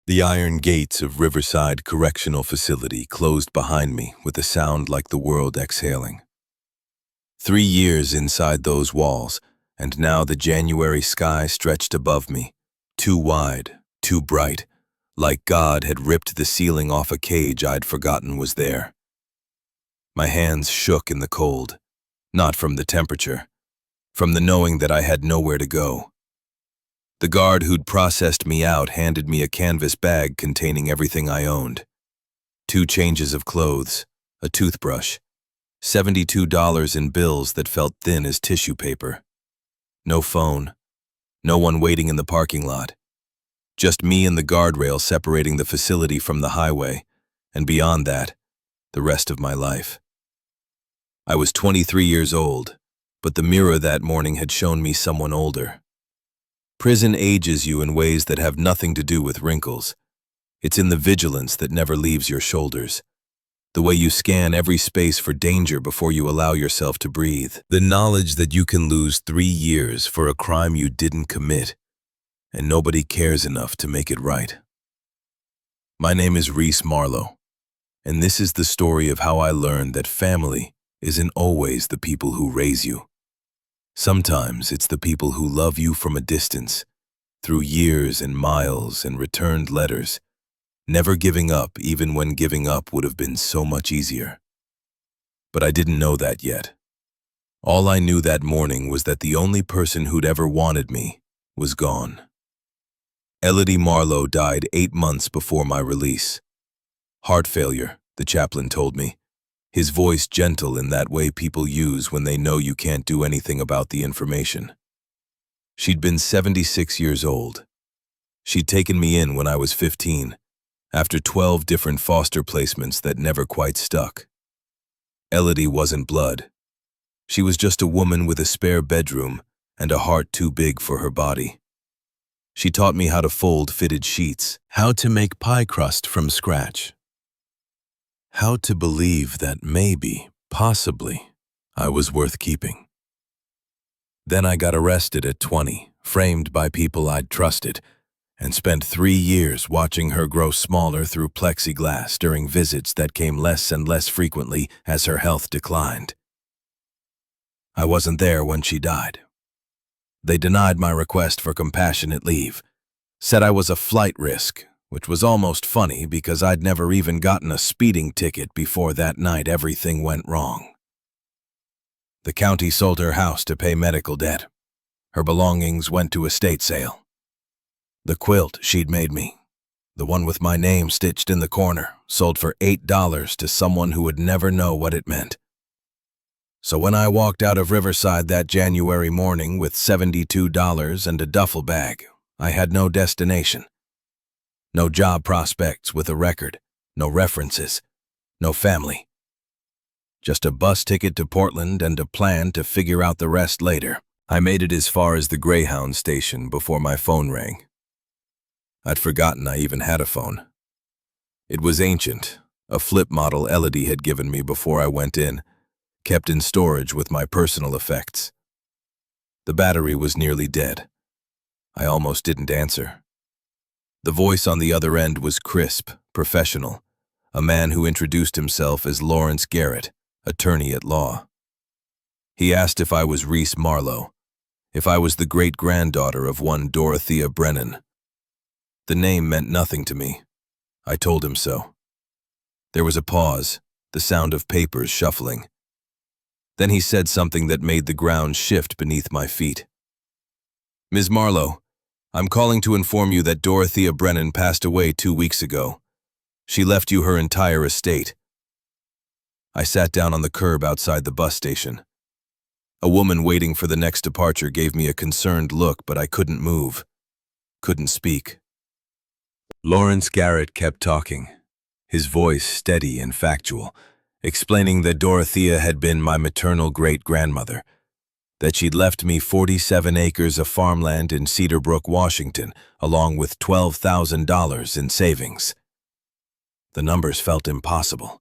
The iron gates of Riverside Correctional Facility closed behind me with a sound like the world exhaling. 3 years inside those walls, and now the January sky stretched above me, too wide, too bright, like God had ripped the ceiling off a cage I'd forgotten was there. My hands shook in the cold, not from the temperature, from the knowing that I had nowhere to go. The guard who'd processed me out handed me a canvas bag containing everything I owned. 2 changes of clothes, a toothbrush, $72 in bills that felt thin as tissue paper. No phone, no one waiting in the parking lot. Just me and the guardrail separating the facility from the highway, and beyond that, the rest of my life. I was 23 years old, but the mirror that morning had shown me someone older. Prison ages you in ways that have nothing to do with wrinkles. It's in the vigilance that never leaves your shoulders. The way you scan every space for danger before you allow yourself to breathe. The knowledge that you can lose 3 years for a crime you didn't commit, and nobody cares enough to make it right. My name is Reese Marlowe, and this is the story of how I learned that family isn't always the people who raise you. Sometimes it's the people who love you from a distance, through years and miles and returned letters, never giving up even when giving up would have been so much easier. But I didn't know that yet. All I knew that morning was that the only person who'd ever wanted me was gone. Elodie Marlowe died 8 months before my release. Heart failure, the chaplain told me, his voice gentle in that way people use when they know you can't do anything about the information. She'd been 76 years old. She'd taken me in when I was 15, after 12 different foster placements that never quite stuck. Elodie wasn't blood. She was just a woman with a spare bedroom and a heart too big for her body. She taught me how to fold fitted sheets, how to make pie crust from scratch, how to believe that maybe, possibly, I was worth keeping. Then I got arrested at 20, framed by people I'd trusted, and spent 3 years watching her grow smaller through plexiglass during visits that came less and less frequently as her health declined. I wasn't there when she died. They denied my request for compassionate leave, said I was a flight risk, which was almost funny because I'd never even gotten a speeding ticket before that night everything went wrong. The county sold her house to pay medical debt. Her belongings went to estate sale. The quilt she'd made me, the one with my name stitched in the corner, sold for $8 to someone who would never know what it meant. So when I walked out of Riverside that January morning with $72 and a duffel bag, I had no destination. No job prospects with a record, no references, no family. Just a bus ticket to Portland and a plan to figure out the rest later. I made it as far as the Greyhound station before my phone rang. I'd forgotten I even had a phone. It was ancient, a flip model Elodie had given me before I went in, kept in storage with my personal effects. The battery was nearly dead. I almost didn't answer. The voice on the other end was crisp, professional, a man who introduced himself as Lawrence Garrett, attorney at law. He asked if I was Reese Marlowe, if I was the great-granddaughter of one Dorothea Brennan. The name meant nothing to me. I told him so. There was a pause, the sound of papers shuffling. Then he said something that made the ground shift beneath my feet. "Ms. Marlowe, I'm calling to inform you that Dorothea Brennan passed away 2 weeks ago. She left you her entire estate." I sat down on the curb outside the bus station. A woman waiting for the next departure gave me a concerned look, but I couldn't move, couldn't speak. Lawrence Garrett kept talking, his voice steady and factual, explaining that Dorothea had been my maternal great-grandmother, that she'd left me 47 acres of farmland in Cedar Brook, Washington, along with $12,000 in savings. The numbers felt impossible.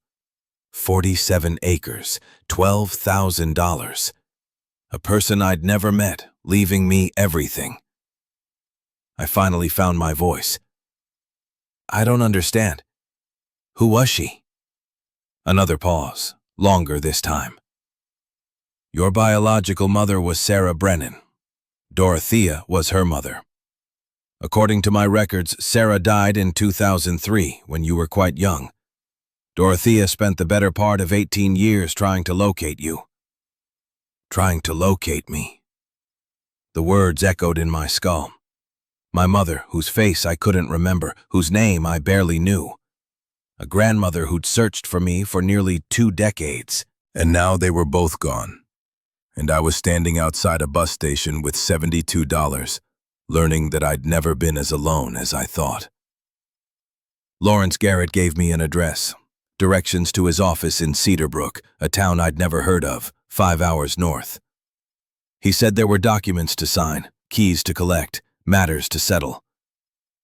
47 acres, $12,000. A person I'd never met, leaving me everything. I finally found my voice. I don't understand. Who was she? Another pause, longer this time. Your biological mother was Sarah Brennan. Dorothea was her mother. According to my records, Sarah died in 2003 when you were quite young. Dorothea spent the better part of 18 years trying to locate you. Trying to locate me. The words echoed in my skull. My mother, whose face I couldn't remember, whose name I barely knew. A grandmother who'd searched for me for nearly 2 decades. And now they were both gone. And I was standing outside a bus station with $72, learning that I'd never been as alone as I thought. Lawrence Garrett gave me an address, directions to his office in Cedarbrook, a town I'd never heard of, 5 hours north. He said there were documents to sign, keys to collect, matters to settle.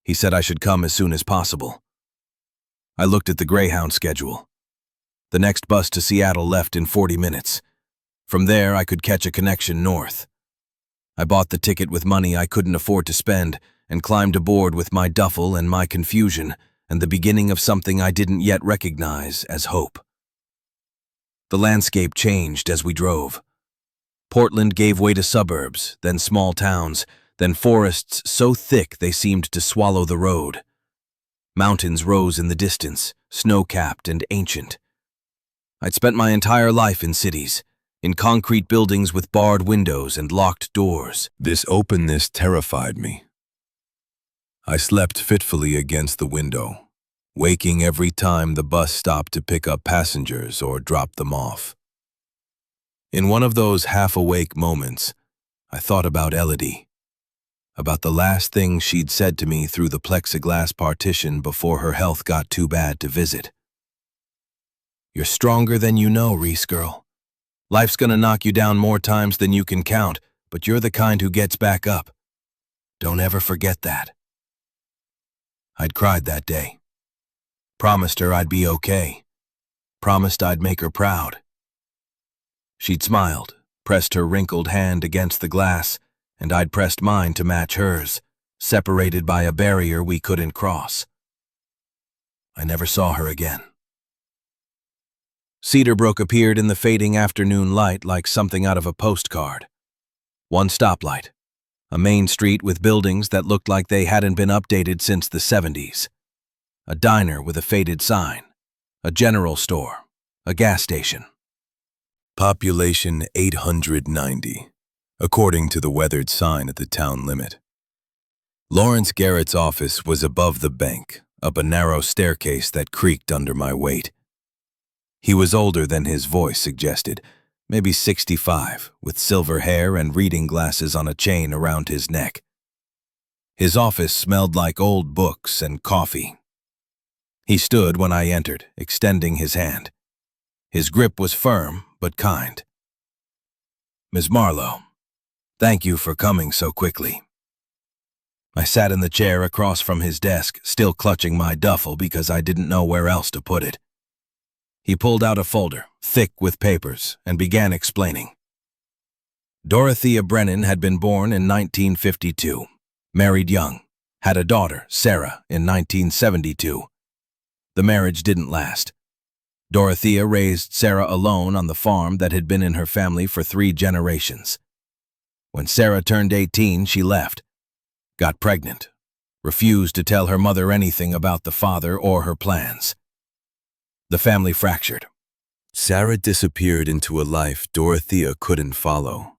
He said I should come as soon as possible. I looked at the Greyhound schedule. The next bus to Seattle left in 40 minutes. From there, I could catch a connection north. I bought the ticket with money I couldn't afford to spend and climbed aboard with my duffel and my confusion and the beginning of something I didn't yet recognize as hope. The landscape changed as we drove. Portland gave way to suburbs, then small towns, then forests so thick they seemed to swallow the road. Mountains rose in the distance, snow-capped and ancient. I'd spent my entire life in cities, in concrete buildings with barred windows and locked doors. This openness terrified me. I slept fitfully against the window, waking every time the bus stopped to pick up passengers or drop them off. In one of those half-awake moments, I thought about Elodie, about the last thing she'd said to me through the plexiglass partition before her health got too bad to visit. You're stronger than you know, Reese girl. Life's gonna knock you down more times than you can count, but you're the kind who gets back up. Don't ever forget that. I'd cried that day. Promised her I'd be okay. Promised I'd make her proud. She'd smiled, pressed her wrinkled hand against the glass, and I'd pressed mine to match hers, separated by a barrier we couldn't cross. I never saw her again. Cedarbrook appeared in the fading afternoon light like something out of a postcard. One stoplight, a main street with buildings that looked like they hadn't been updated since the 70s. A diner with a faded sign, a general store, a gas station. Population 890, according to the weathered sign at the town limit. Lawrence Garrett's office was above the bank, up a narrow staircase that creaked under my weight. He was older than his voice suggested, maybe 65, with silver hair and reading glasses on a chain around his neck. His office smelled like old books and coffee. He stood when I entered, extending his hand. His grip was firm, but kind. Ms. Marlowe, thank you for coming so quickly. I sat in the chair across from his desk, still clutching my duffel because I didn't know where else to put it. He pulled out a folder, thick with papers, and began explaining. Dorothea Brennan had been born in 1952, married young, had a daughter, Sarah, in 1972. The marriage didn't last. Dorothea raised Sarah alone on the farm that had been in her family for 3 generations. When Sarah turned 18, she left, got pregnant, refused to tell her mother anything about the father or her plans. The family fractured. Sarah disappeared into a life Dorothea couldn't follow.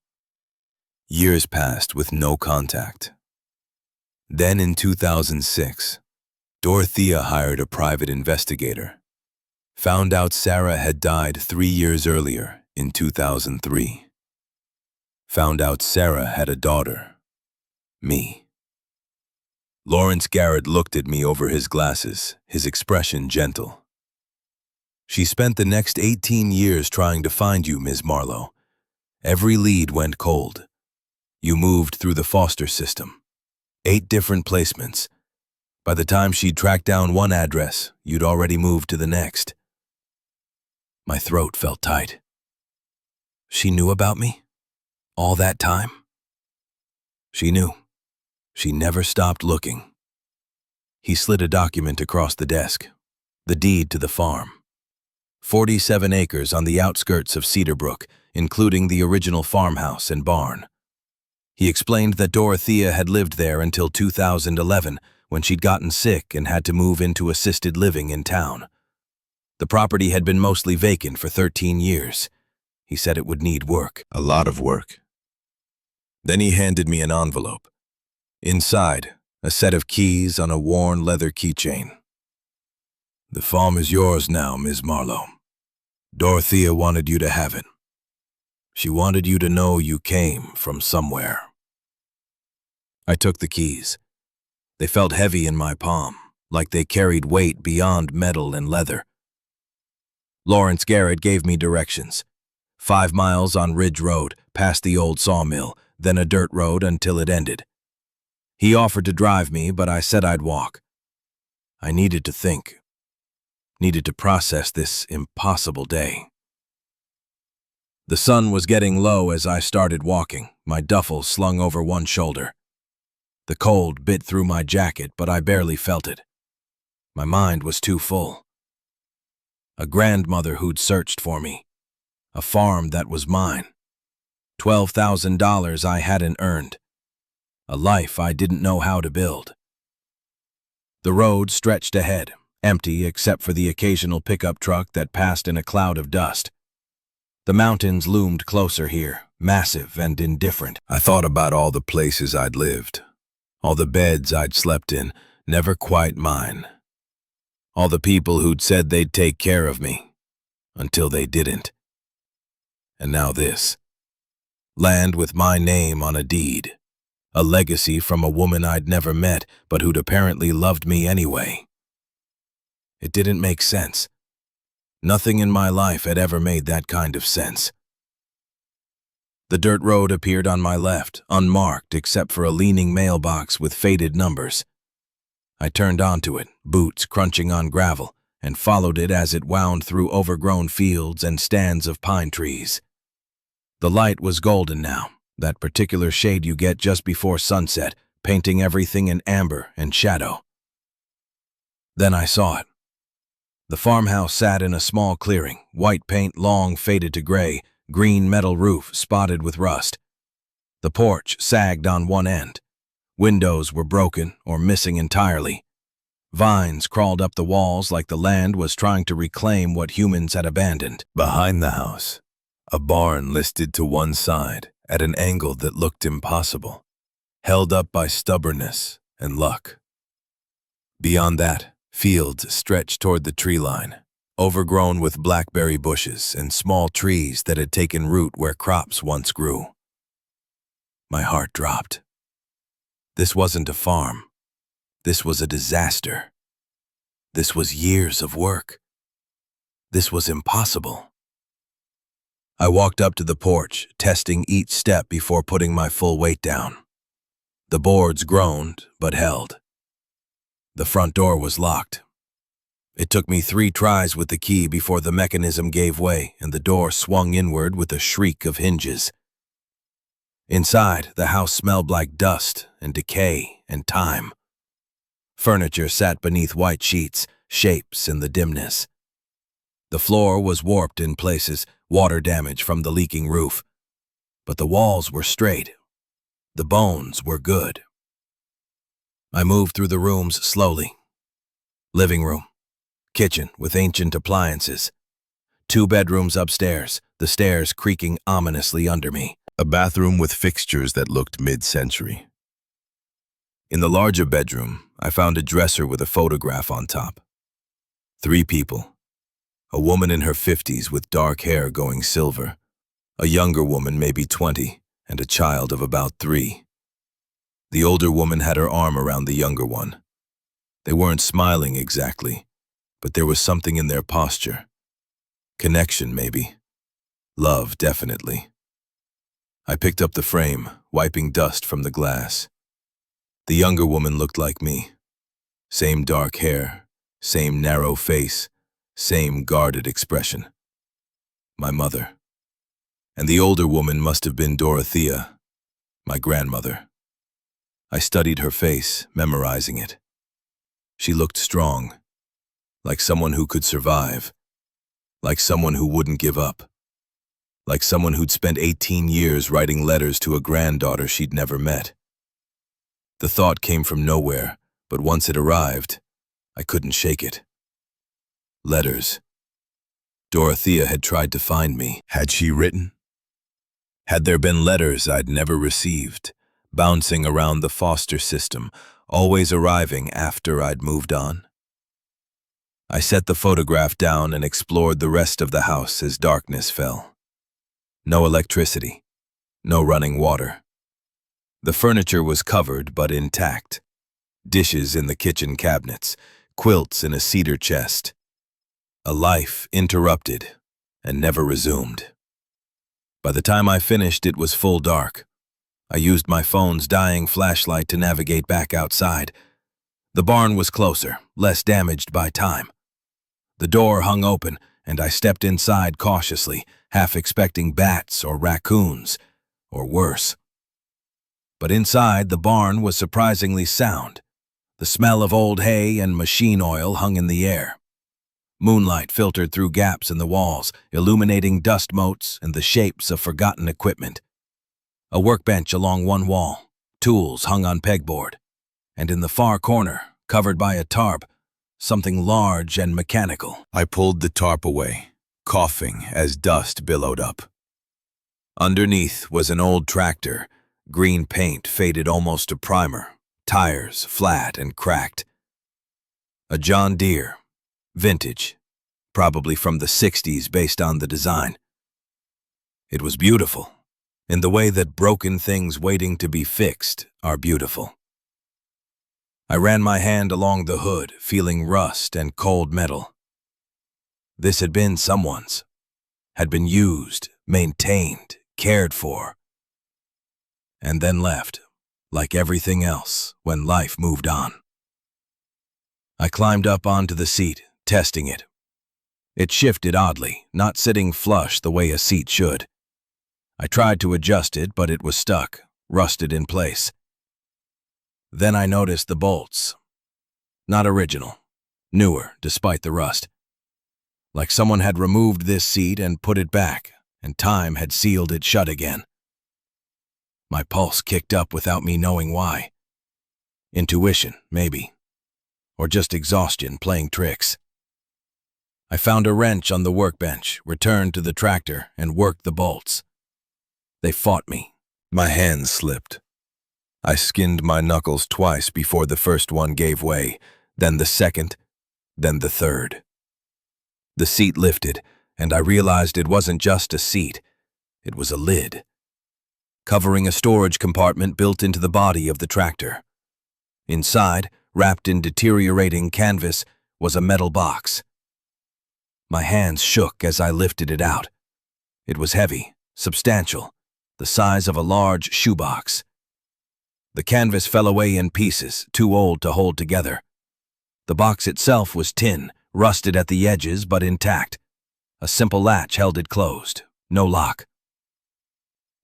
Years passed with no contact. Then in 2006, Dorothea hired a private investigator. Found out Sarah had died 3 years earlier, in 2003. Found out Sarah had a daughter. Me. Lawrence Garrett looked at me over his glasses, his expression gentle. She spent the next 18 years trying to find you, Ms. Marlowe. Every lead went cold. You moved through the foster system. 8 different placements. By the time she'd tracked down one address, you'd already moved to the next. My throat felt tight. She knew about me? All that time? She knew. She never stopped looking. He slid a document across the desk. The deed to the farm. 47 acres on the outskirts of Cedarbrook, including the original farmhouse and barn. He explained that Dorothea had lived there until 2011, when she'd gotten sick and had to move into assisted living in town. The property had been mostly vacant for 13 years. He said it would need work. A lot of work. Then he handed me an envelope. Inside, a set of keys on a worn leather keychain. The farm is yours now, Ms. Marlowe. Dorothea wanted you to have it. She wanted you to know you came from somewhere. I took the keys. They felt heavy in my palm, like they carried weight beyond metal and leather. Lawrence Garrett gave me directions. 5 miles on Ridge Road, past the old sawmill, then a dirt road until it ended. He offered to drive me, but I said I'd walk. I needed to think. Needed to process this impossible day. The sun was getting low as I started walking, my duffel slung over one shoulder. The cold bit through my jacket, but I barely felt it. My mind was too full. A grandmother who'd searched for me. A farm that was mine. $12,000 I hadn't earned. A life I didn't know how to build. The road stretched ahead, empty except for the occasional pickup truck that passed in a cloud of dust. The mountains loomed closer here, massive and indifferent. I thought about all the places I'd lived, all the beds I'd slept in, never quite mine. All the people who'd said they'd take care of me, until they didn't. And now this. Land with my name on a deed. A legacy from a woman I'd never met, but who'd apparently loved me anyway. It didn't make sense. Nothing in my life had ever made that kind of sense. The dirt road appeared on my left, unmarked except for a leaning mailbox with faded numbers. I turned onto it, boots crunching on gravel, and followed it as it wound through overgrown fields and stands of pine trees. The light was golden now, that particular shade you get just before sunset, painting everything in amber and shadow. Then I saw it. The farmhouse sat in a small clearing, white paint long faded to gray, green metal roof spotted with rust. The porch sagged on one end. Windows were broken or missing entirely. Vines crawled up the walls like the land was trying to reclaim what humans had abandoned. Behind the house, a barn listed to one side at an angle that looked impossible, held up by stubbornness and luck. Beyond that, fields stretched toward the tree line, overgrown with blackberry bushes and small trees that had taken root where crops once grew. My heart dropped. This wasn't a farm. This was a disaster. This was years of work. This was impossible. I walked up to the porch, testing each step before putting my full weight down. The boards groaned, but held. The front door was locked. It took me 3 tries with the key before the mechanism gave way and the door swung inward with a shriek of hinges. Inside, the house smelled like dust and decay and time. Furniture sat beneath white sheets, shapes in the dimness. The floor was warped in places, water damage from the leaking roof. But the walls were straight. The bones were good. I moved through the rooms slowly. Living room. Kitchen with ancient appliances. 2 bedrooms upstairs, the stairs creaking ominously under me. A bathroom with fixtures that looked mid-century. In the larger bedroom, I found a dresser with a photograph on top. 3 people. A woman in her 50s with dark hair going silver. A younger woman, maybe 20, and a child of about 3. The older woman had her arm around the younger one. They weren't smiling exactly, but there was something in their posture. Connection, maybe. Love, definitely. I picked up the frame, wiping dust from the glass. The younger woman looked like me. Same dark hair, same narrow face, same guarded expression. My mother. And the older woman must have been Dorothea, my grandmother. I studied her face, memorizing it. She looked strong, like someone who could survive, like someone who wouldn't give up, like someone who'd spent 18 years writing letters to a granddaughter she'd never met. The thought came from nowhere, but once it arrived, I couldn't shake it. Letters. Dorothea had tried to find me. Had she written? Had there been letters I'd never received, bouncing around the foster system, always arriving after I'd moved on? I set the photograph down and explored the rest of the house as darkness fell. No electricity, no running water. The furniture was covered but intact. Dishes in the kitchen cabinets, quilts in a cedar chest. A life interrupted and never resumed. By the time I finished, it was full dark. I used my phone's dying flashlight to navigate back outside. The barn was closer, less damaged by time. The door hung open, and I stepped inside cautiously, half expecting bats or raccoons, or worse. But inside, the barn was surprisingly sound. The smell of old hay and machine oil hung in the air. Moonlight filtered through gaps in the walls, illuminating dust motes and the shapes of forgotten equipment. A workbench along one wall, tools hung on pegboard, and in the far corner, covered by a tarp, something large and mechanical. I pulled the tarp away, coughing as dust billowed up. Underneath was an old tractor, green paint faded almost to primer, tires flat and cracked. A John Deere, vintage, probably from the 60s based on the design. It was beautiful, in the way that broken things waiting to be fixed are beautiful. I ran my hand along the hood, feeling rust and cold metal. This had been someone's, had been used, maintained, cared for, and then left, like everything else, when life moved on. I climbed up onto the seat, testing it. It shifted oddly, not sitting flush the way a seat should. I tried to adjust it, but it was stuck, rusted in place. Then I noticed the bolts. Not original, newer despite the rust. Like someone had removed this seat and put it back, and time had sealed it shut again. My pulse kicked up without me knowing why. Intuition, maybe. Or just exhaustion playing tricks. I found a wrench on the workbench, returned to the tractor, and worked the bolts. They fought me. My hands slipped. I skinned my knuckles twice before the first one gave way, then the second, then the third. The seat lifted, and I realized it wasn't just a seat. It was a lid, covering a storage compartment built into the body of the tractor. Inside, wrapped in deteriorating canvas, was a metal box. My hands shook as I lifted it out. It was heavy, substantial, the size of a large shoebox. The canvas fell away in pieces, too old to hold together. The box itself was tin, rusted at the edges but intact. A simple latch held it closed, no lock.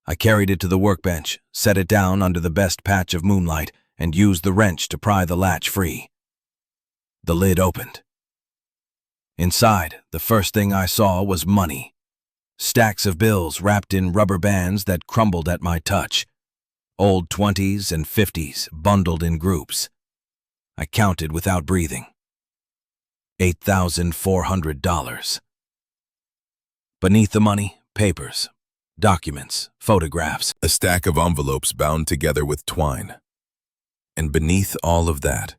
I carried it to the workbench, set it down under the best patch of moonlight, and used the wrench to pry the latch free. The lid opened. Inside, the first thing I saw was money. Stacks of bills wrapped in rubber bands that crumbled at my touch. Old 20s and 50s bundled in groups. I counted without breathing. $8,400. Beneath the money, papers, documents, photographs. A stack of envelopes bound together with twine. And beneath all of that,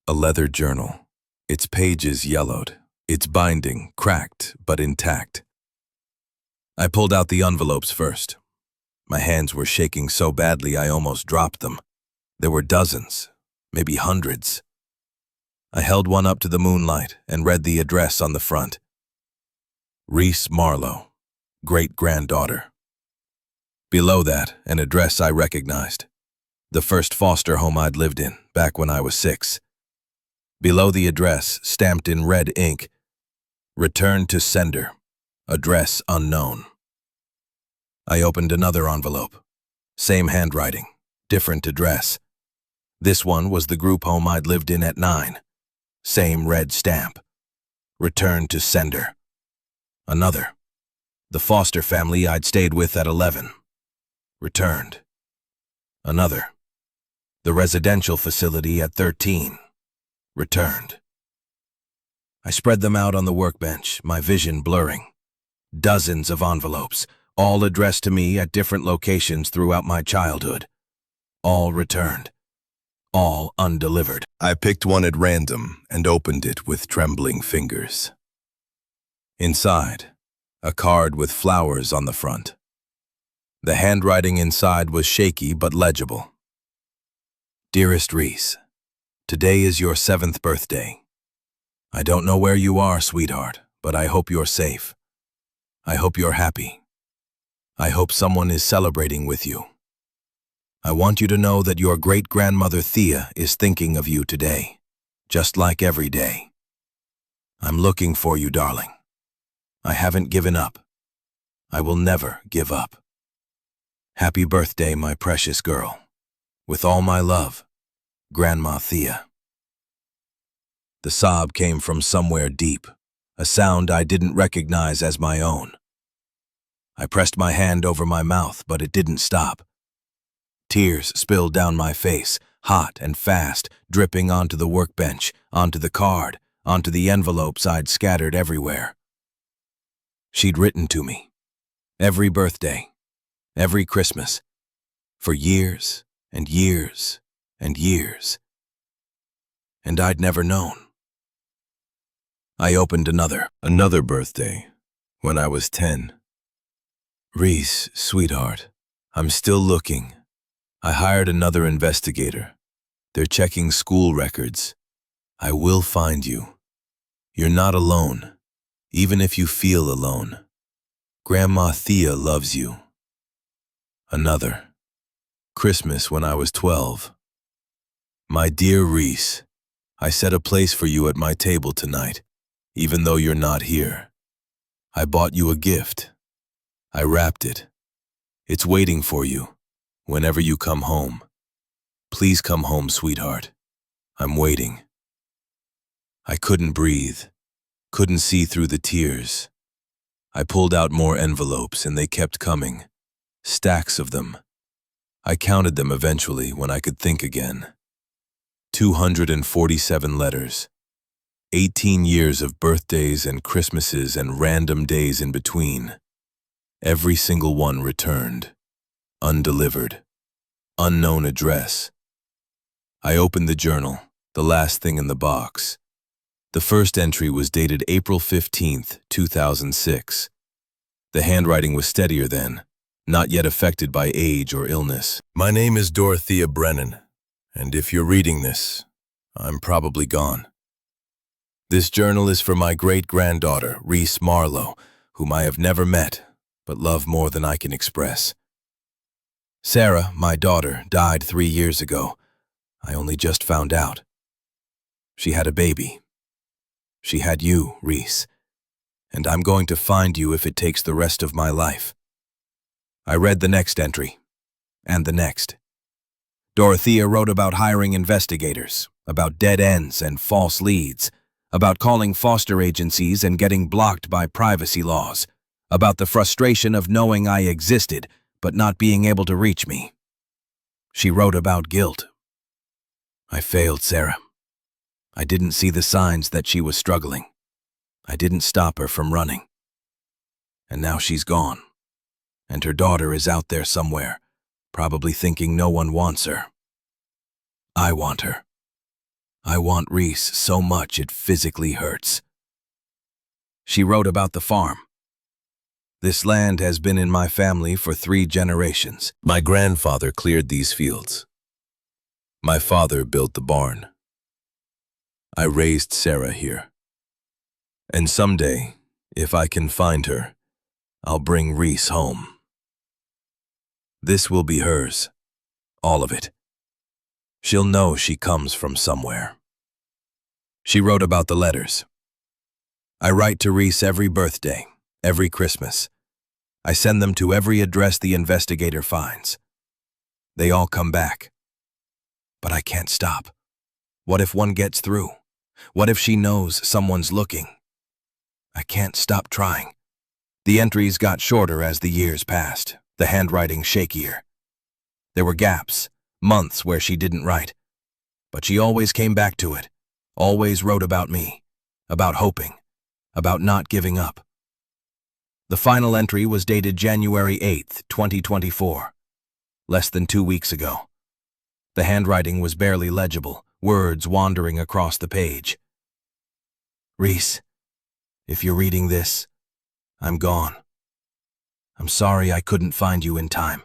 a leather journal, its pages yellowed, its binding cracked but intact. I pulled out the envelopes first. My hands were shaking so badly I almost dropped them. There were dozens, maybe hundreds. I held one up to the moonlight and read the address on the front. Reese Marlowe, great-granddaughter. Below that, an address I recognized. The first foster home I'd lived in, back when I was 6. Below the address, stamped in red ink, Return to sender. Address unknown. I opened another envelope. Same handwriting, different address. This one was the group home I'd lived in at 9. Same red stamp. Returned to sender. Another. The foster family I'd stayed with at 11. Returned. Another. The residential facility at 13. Returned. I spread them out on the workbench, my vision blurring. Dozens of envelopes, all addressed to me at different locations throughout my childhood. All returned. All undelivered. I picked one at random and opened it with trembling fingers. Inside, a card with flowers on the front. The handwriting inside was shaky but legible. Dearest Reese, today is your 7th birthday. I don't know where you are, sweetheart, but I hope you're safe. I hope you're happy. I hope someone is celebrating with you. I want you to know that your great-grandmother Thea is thinking of you today, just like every day. I'm looking for you, darling. I haven't given up. I will never give up. Happy birthday, my precious girl. With all my love, Grandma Thea. The sob came from somewhere deep, a sound I didn't recognize as my own. I pressed my hand over my mouth, but it didn't stop. Tears spilled down my face, hot and fast, dripping onto the workbench, onto the card, onto the envelopes I'd scattered everywhere. She'd written to me, every birthday, every Christmas, for years and years and years. And I'd never known. I opened another birthday, when I was 10. Reese, sweetheart, I'm still looking. I hired another investigator. They're checking school records. I will find you. You're not alone, even if you feel alone. Grandma Thea loves you. Another. Christmas when I was 12. My dear Reese, I set a place for you at my table tonight, even though you're not here. I bought you a gift. I wrapped it. It's waiting for you. Whenever you come home. Please come home, sweetheart. I'm waiting. I couldn't breathe, couldn't see through the tears. I pulled out more envelopes and they kept coming, stacks of them. I counted them eventually when I could think again. 247 letters, 18 years of birthdays and Christmases and random days in between. Every single one returned. Undelivered. Unknown address. I opened the journal, the last thing in the box. The first entry was dated April 15th, 2006. The handwriting was steadier then, not yet affected by age or illness. My name is Dorothea Brennan, and if you're reading this, I'm probably gone. This journal is for my great-granddaughter, Reese Marlowe, whom I have never met, but love more than I can express. Sarah, my daughter, died 3 years ago. I only just found out. She had a baby. She had you, Reese, and I'm going to find you if it takes the rest of my life. I read the next entry, and the next. Dorothea wrote about hiring investigators, about dead ends and false leads, about calling foster agencies and getting blocked by privacy laws, about the frustration of knowing I existed but not being able to reach me. She wrote about guilt. I failed Sarah. I didn't see the signs that she was struggling. I didn't stop her from running. And now she's gone, and her daughter is out there somewhere, probably thinking no one wants her. I want her. I want Reese so much it physically hurts. She wrote about the farm. This land has been in my family for 3 generations. My grandfather cleared these fields. My father built the barn. I raised Sarah here. And someday, if I can find her, I'll bring Reese home. This will be hers, all of it. She'll know she comes from somewhere. She wrote about the letters. I write to Reese every birthday. Every Christmas. I send them to every address the investigator finds. They all come back. But I can't stop. What if one gets through? What if she knows someone's looking? I can't stop trying. The entries got shorter as the years passed, the handwriting shakier. There were gaps, months where she didn't write. But she always came back to it, always wrote about me, about hoping, about not giving up. The final entry was dated January 8th, 2024, less than 2 weeks ago. The handwriting was barely legible, words wandering across the page. Reese, if you're reading this, I'm gone. I'm sorry I couldn't find you in time.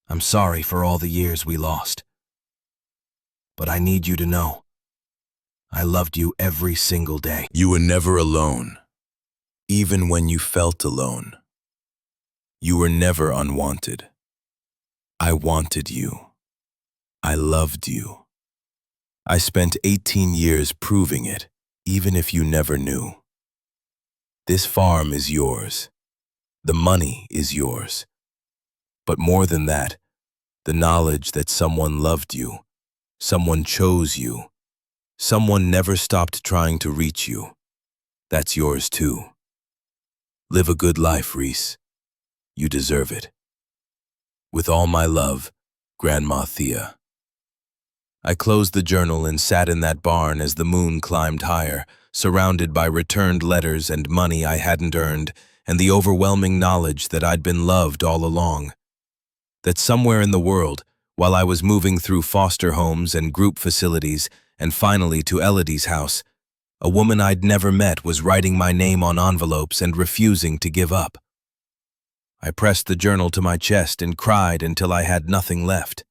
I'm sorry for all the years we lost. But I need you to know, I loved you every single day. You were never alone, even when you felt alone. You were never unwanted. I wanted you. I loved you. I spent 18 years proving it, even if you never knew. This farm is yours. The money is yours. But more than that, the knowledge that someone loved you, someone chose you, someone never stopped trying to reach you, that's yours too. Live a good life, Reese. You deserve it. With all my love, Grandma Thea. I closed the journal and sat in that barn as the moon climbed higher, surrounded by returned letters and money I hadn't earned, and the overwhelming knowledge that I'd been loved all along. That somewhere in the world, while I was moving through foster homes and group facilities, and finally to Elodie's house, a woman I'd never met was writing my name on envelopes and refusing to give up. I pressed the journal to my chest and cried until I had nothing left.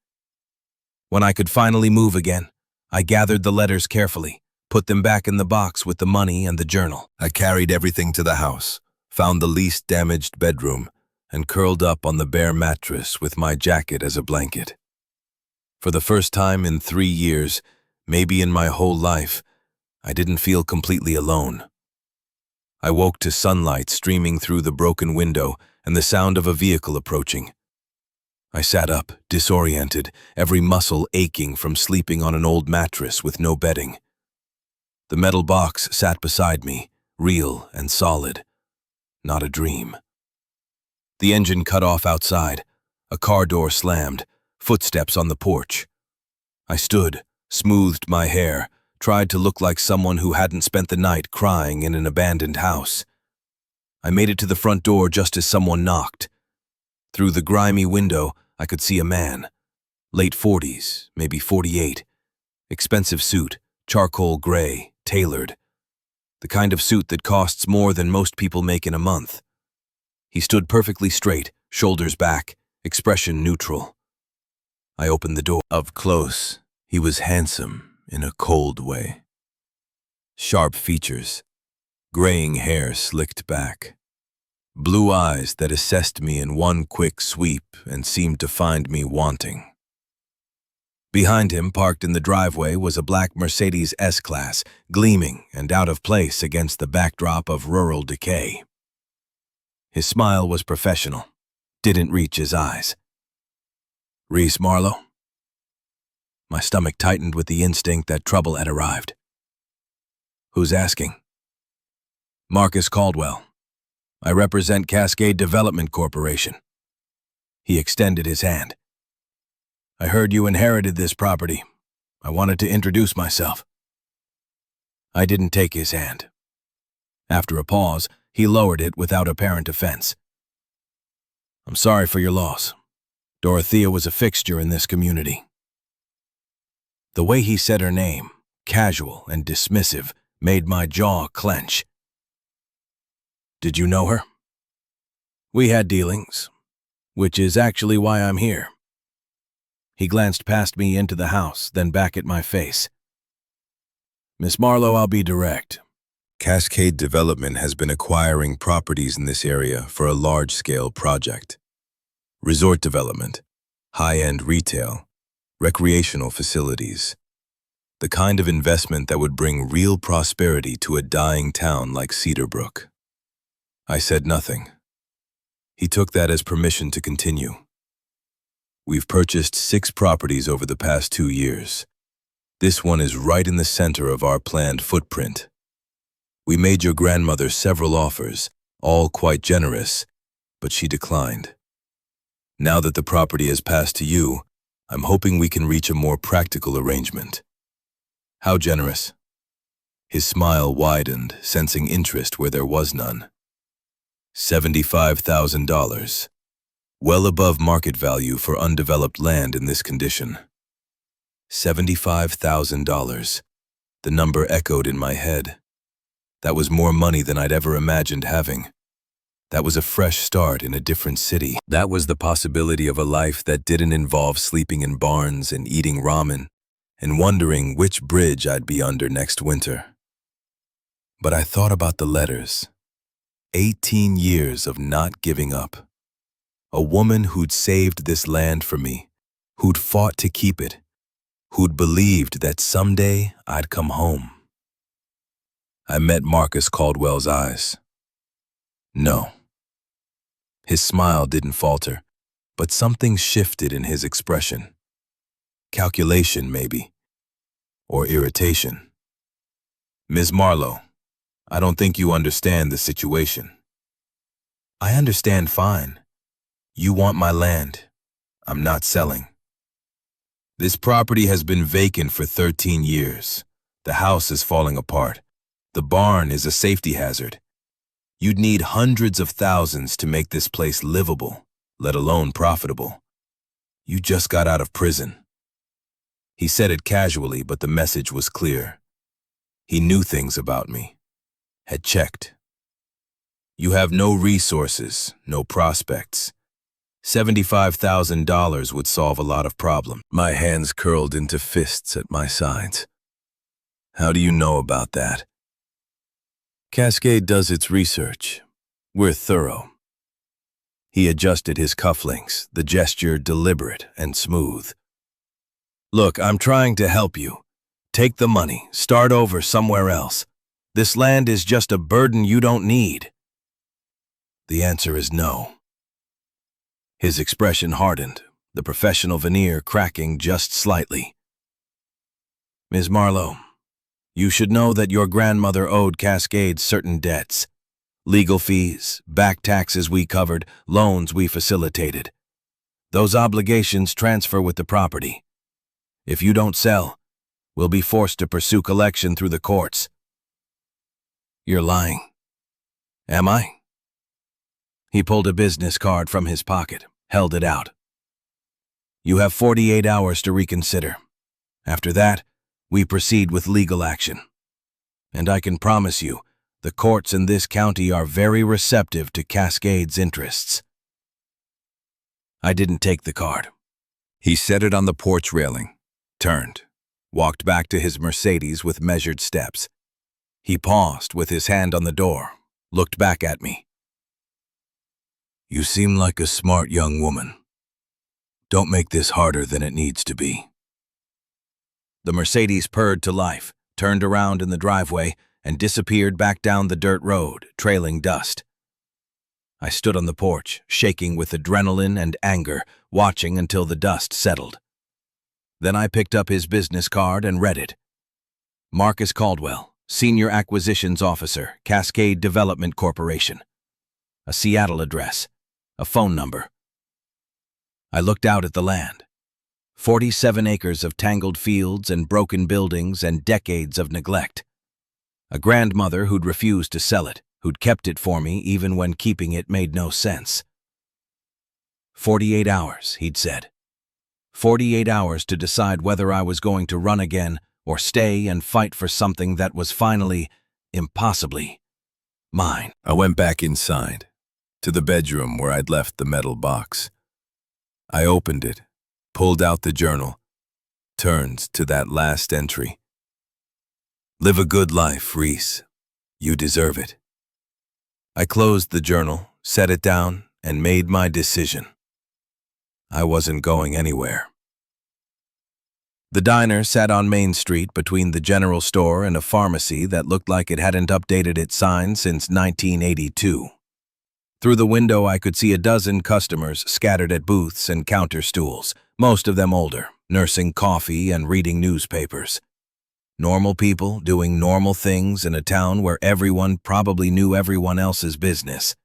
When I could finally move again, I gathered the letters carefully, put them back in the box with the money and the journal. I carried everything to the house, found the least damaged bedroom, and curled up on the bare mattress with my jacket as a blanket. For the first time in 3 years, maybe in my whole life, I didn't feel completely alone. I woke to sunlight streaming through the broken window and the sound of a vehicle approaching. I sat up, disoriented, every muscle aching from sleeping on an old mattress with no bedding. The metal box sat beside me, real and solid, not a dream. The engine cut off outside, a car door slammed, footsteps on the porch. I stood, smoothed my hair, tried to look like someone who hadn't spent the night crying in an abandoned house. I made it to the front door just as someone knocked. Through the grimy window, I could see a man, late 40s, maybe 48, expensive suit, charcoal gray, tailored, the kind of suit that costs more than most people make in a month. He stood perfectly straight, shoulders back, expression neutral. I opened the door. Up close, he was handsome in a cold way. Sharp features, graying hair slicked back, blue eyes that assessed me in one quick sweep and seemed to find me wanting. Behind him, parked in the driveway, was a black Mercedes S-Class, gleaming and out of place against the backdrop of rural decay. His smile was professional, didn't reach his eyes. Reese Marlowe? My stomach tightened with the instinct that trouble had arrived. Who's asking? Marcus Caldwell. I represent Cascade Development Corporation. He extended his hand. I heard you inherited this property. I wanted to introduce myself. I didn't take his hand. After a pause, he lowered it without apparent offense. I'm sorry for your loss. Dorothea was a fixture in this community. The way he said her name, casual and dismissive, made my jaw clench. Did you know her? We had dealings, which is actually why I'm here. He glanced past me into the house, then back at my face. Miss Marlowe, I'll be direct. Cascade Development has been acquiring properties in this area for a large-scale project. Resort development, high-end retail, recreational facilities. The kind of investment that would bring real prosperity to a dying town like Cedarbrook. I said nothing. He took that as permission to continue. We've purchased 6 properties over the past 2 years. This one is right in the center of our planned footprint. We made your grandmother several offers, all quite generous, but she declined. Now that the property has passed to you, I'm hoping we can reach a more practical arrangement. How generous? His smile widened, sensing interest where there was none. $75,000. Well above market value for undeveloped land in this condition. $75,000. The number echoed in my head. That was more money than I'd ever imagined having. That was a fresh start in a different city. That was the possibility of a life that didn't involve sleeping in barns and eating ramen and wondering which bridge I'd be under next winter. But I thought about the letters. 18 years of not giving up. A woman who'd saved this land for me, who'd fought to keep it, who'd believed that someday I'd come home. I met Marcus Caldwell's eyes. No. His smile didn't falter, but something shifted in his expression. Calculation, maybe, or irritation. Ms. Marlowe, I don't think you understand the situation. I understand fine. You want my land. I'm not selling. This property has been vacant for 13 years. The house is falling apart. The barn is a safety hazard. You'd need hundreds of thousands to make this place livable, let alone profitable. You just got out of prison. He said it casually, but the message was clear. He knew things about me. Had checked. You have no resources, no prospects. $75,000 would solve a lot of problems. My hands curled into fists at my sides. How do you know about that? Cascade does its research. We're thorough. He adjusted his cufflinks, the gesture deliberate and smooth. Look, I'm trying to help you. Take the money, start over somewhere else. This land is just a burden you don't need. The answer is no. His expression hardened, the professional veneer cracking just slightly. Ms. Marlowe, you should know that your grandmother owed Cascade certain debts. Legal fees, back taxes we covered, loans we facilitated. Those obligations transfer with the property. If you don't sell, we'll be forced to pursue collection through the courts. You're lying. Am I? He pulled a business card from his pocket, held it out. You have 48 hours to reconsider. After that, we proceed with legal action. And I can promise you, the courts in this county are very receptive to Cascade's interests. I didn't take the card. He set it on the porch railing, turned, walked back to his Mercedes with measured steps. He paused with his hand on the door, looked back at me. You seem like a smart young woman. Don't make this harder than it needs to be. The Mercedes purred to life, turned around in the driveway, and disappeared back down the dirt road, trailing dust. I stood on the porch, shaking with adrenaline and anger, watching until the dust settled. Then I picked up his business card and read it. Marcus Caldwell, Senior Acquisitions Officer, Cascade Development Corporation. A Seattle address, a phone number. I looked out at the land. 47 acres of tangled fields and broken buildings and decades of neglect. A grandmother who'd refused to sell it, who'd kept it for me even when keeping it made no sense. 48 hours, he'd said. 48 hours to decide whether I was going to run again or stay and fight for something that was finally, impossibly, mine. I went back inside, to the bedroom where I'd left the metal box. I opened it, pulled out the journal, turned to that last entry. Live a good life, Reese. You deserve it. I closed the journal, set it down, and made my decision. I wasn't going anywhere. The diner sat on Main Street between the general store and a pharmacy that looked like it hadn't updated its sign since 1982. Through the window I could see a dozen customers scattered at booths and counter stools, most of them older, nursing coffee and reading newspapers. Normal people doing normal things in a town where everyone probably knew everyone else's business.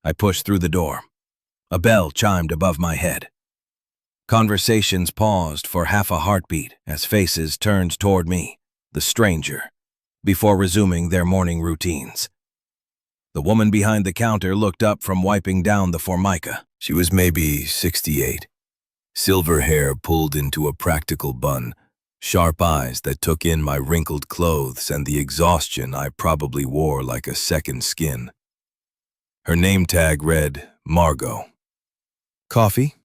I pushed through the door. A bell chimed above my head. Conversations paused for half a heartbeat as faces turned toward me, the stranger, before resuming their morning routines. The woman behind the counter looked up from wiping down the formica. She was maybe 68. Silver hair pulled into a practical bun, sharp eyes that took in my wrinkled clothes and the exhaustion I probably wore like a second skin. Her name tag read Margot. Coffee?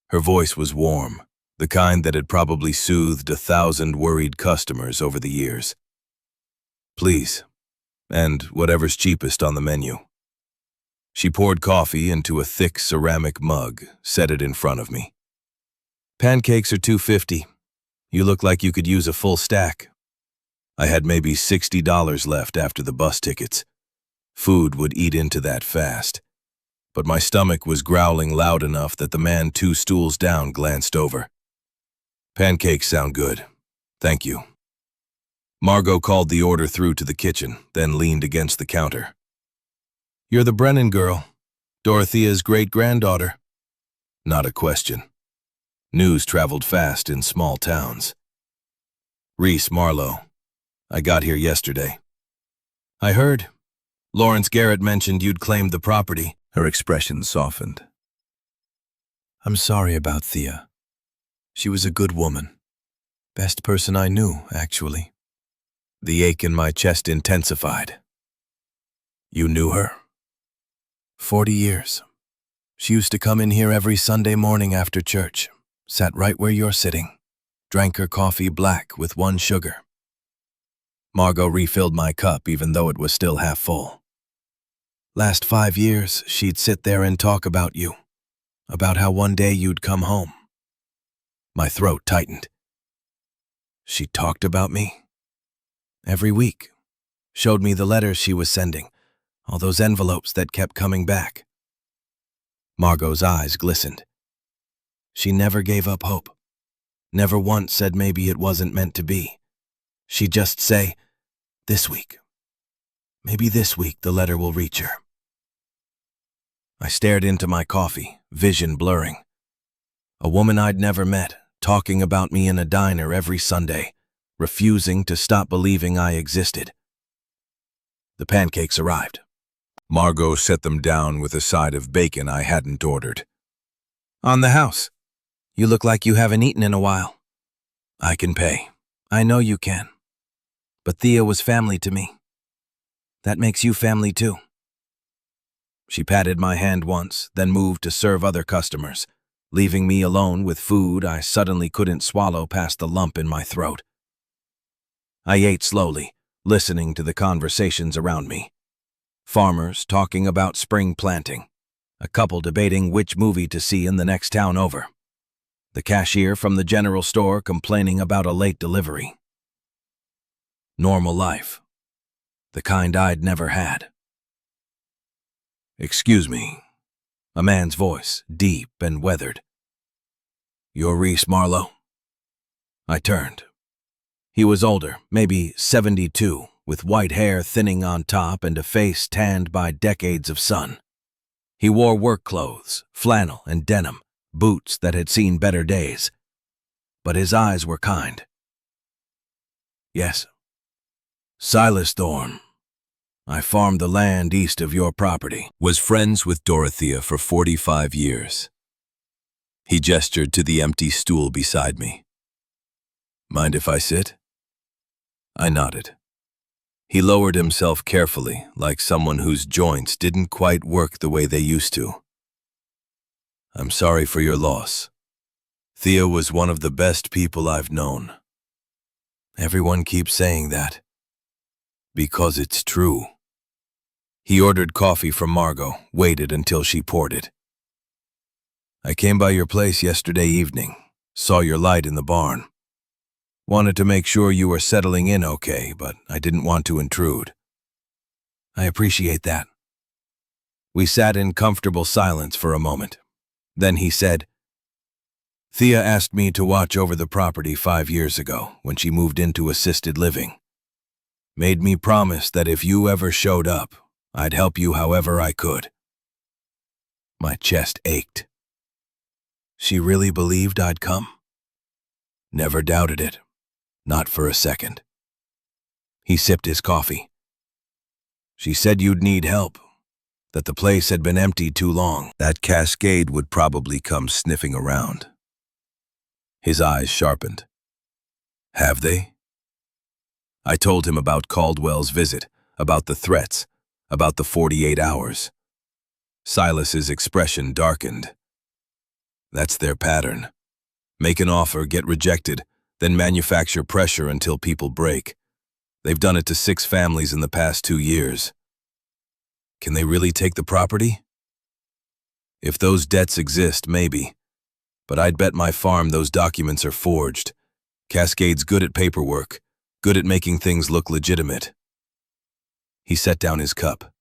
Her voice was warm, the kind that had probably soothed 1,000 worried customers over the years. Please, and whatever's cheapest on the menu. She poured coffee into a thick ceramic mug, set it in front of me. Pancakes are $2.50. You look like you could use a full stack. I had maybe $60 left after the bus tickets. Food would eat into that fast. But my stomach was growling loud enough that the man 2 stools down glanced over. Pancakes sound good. Thank you. Margot called the order through to the kitchen, then leaned against the counter. You're the Brennan girl, Dorothea's great-granddaughter. Not a question. News traveled fast in small towns. Reese Marlowe. I got here yesterday. I heard. Lawrence Garrett mentioned you'd claimed the property. Her expression softened. I'm sorry about Thea. She was a good woman. Best person I knew, actually. The ache in my chest intensified. You knew her? 40 years. She used to come in here every Sunday morning after church, sat right where you're sitting, drank her coffee black with 1 sugar. Margot refilled my cup even though it was still half full. Last 5 years, she'd sit there and talk about you, about how one day you'd come home. My throat tightened. She talked about me? Every week. Showed me the letters she was sending, all those envelopes that kept coming back. Margot's eyes glistened. She never gave up hope. Never once said maybe it wasn't meant to be. She'd just say, this week. Maybe this week the letter will reach her. I stared into my coffee, vision blurring. A woman I'd never met, talking about me in a diner every Sunday, refusing to stop believing I existed. The pancakes arrived. Margot set them down with a side of bacon I hadn't ordered. On the house. You look like you haven't eaten in a while. I can pay. I know you can. But Thea was family to me. That makes you family too. She patted my hand once, then moved to serve other customers, leaving me alone with food I suddenly couldn't swallow past the lump in my throat. I ate slowly, listening to the conversations around me. Farmers talking about spring planting, a couple debating which movie to see in the next town over, the cashier from the general store complaining about a late delivery. Normal life, the kind I'd never had. Excuse me, a man's voice, deep and weathered. You're Reese Marlowe? I turned. He was older, maybe 72, with white hair thinning on top and a face tanned by decades of sun. He wore work clothes, flannel and denim, boots that had seen better days. But his eyes were kind. Yes. Silas Thorne. I farmed the land east of your property. Was friends with Dorothea for 45 years. He gestured to the empty stool beside me. Mind if I sit? I nodded. He lowered himself carefully, like someone whose joints didn't quite work the way they used to. I'm sorry for your loss. Thea was one of the best people I've known. Everyone keeps saying that. Because it's true. He ordered coffee from Margot, waited until she poured it. I came by your place yesterday evening, saw your light in the barn. Wanted to make sure you were settling in okay, but I didn't want to intrude. I appreciate that. We sat in comfortable silence for a moment. Then he said, Thea asked me to watch over the property 5 years ago when she moved into assisted living. Made me promise that if you ever showed up, I'd help you however I could. My chest ached. She really believed I'd come? Never doubted it. Not for a second. He sipped his coffee. She said you'd need help, that the place had been empty too long, that Cascade would probably come sniffing around. His eyes sharpened. Have they? I told him about Caldwell's visit, about the threats, about the 48 hours. Silas's expression darkened. That's their pattern. Make an offer, get rejected, then manufacture pressure until people break. They've done it to 6 families in the past 2 years. Can they really take the property? If those debts exist, maybe. But I'd bet my farm those documents are forged. Cascade's good at paperwork, good at making things look legitimate. He set down his cup.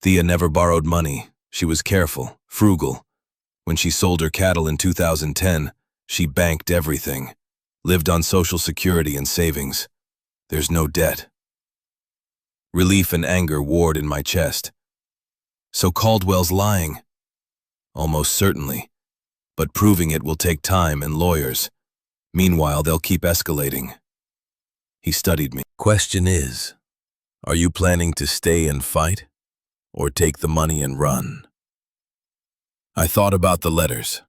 Thea never borrowed money. She was careful, frugal. When she sold her cattle in 2010, she banked everything, lived on Social Security and savings. There's no debt. Relief and anger warred in my chest. So Caldwell's lying? Almost certainly. But proving it will take time and lawyers. Meanwhile, they'll keep escalating. He studied me. Question is, are you planning to stay and fight, or take the money and run? I thought about the letters,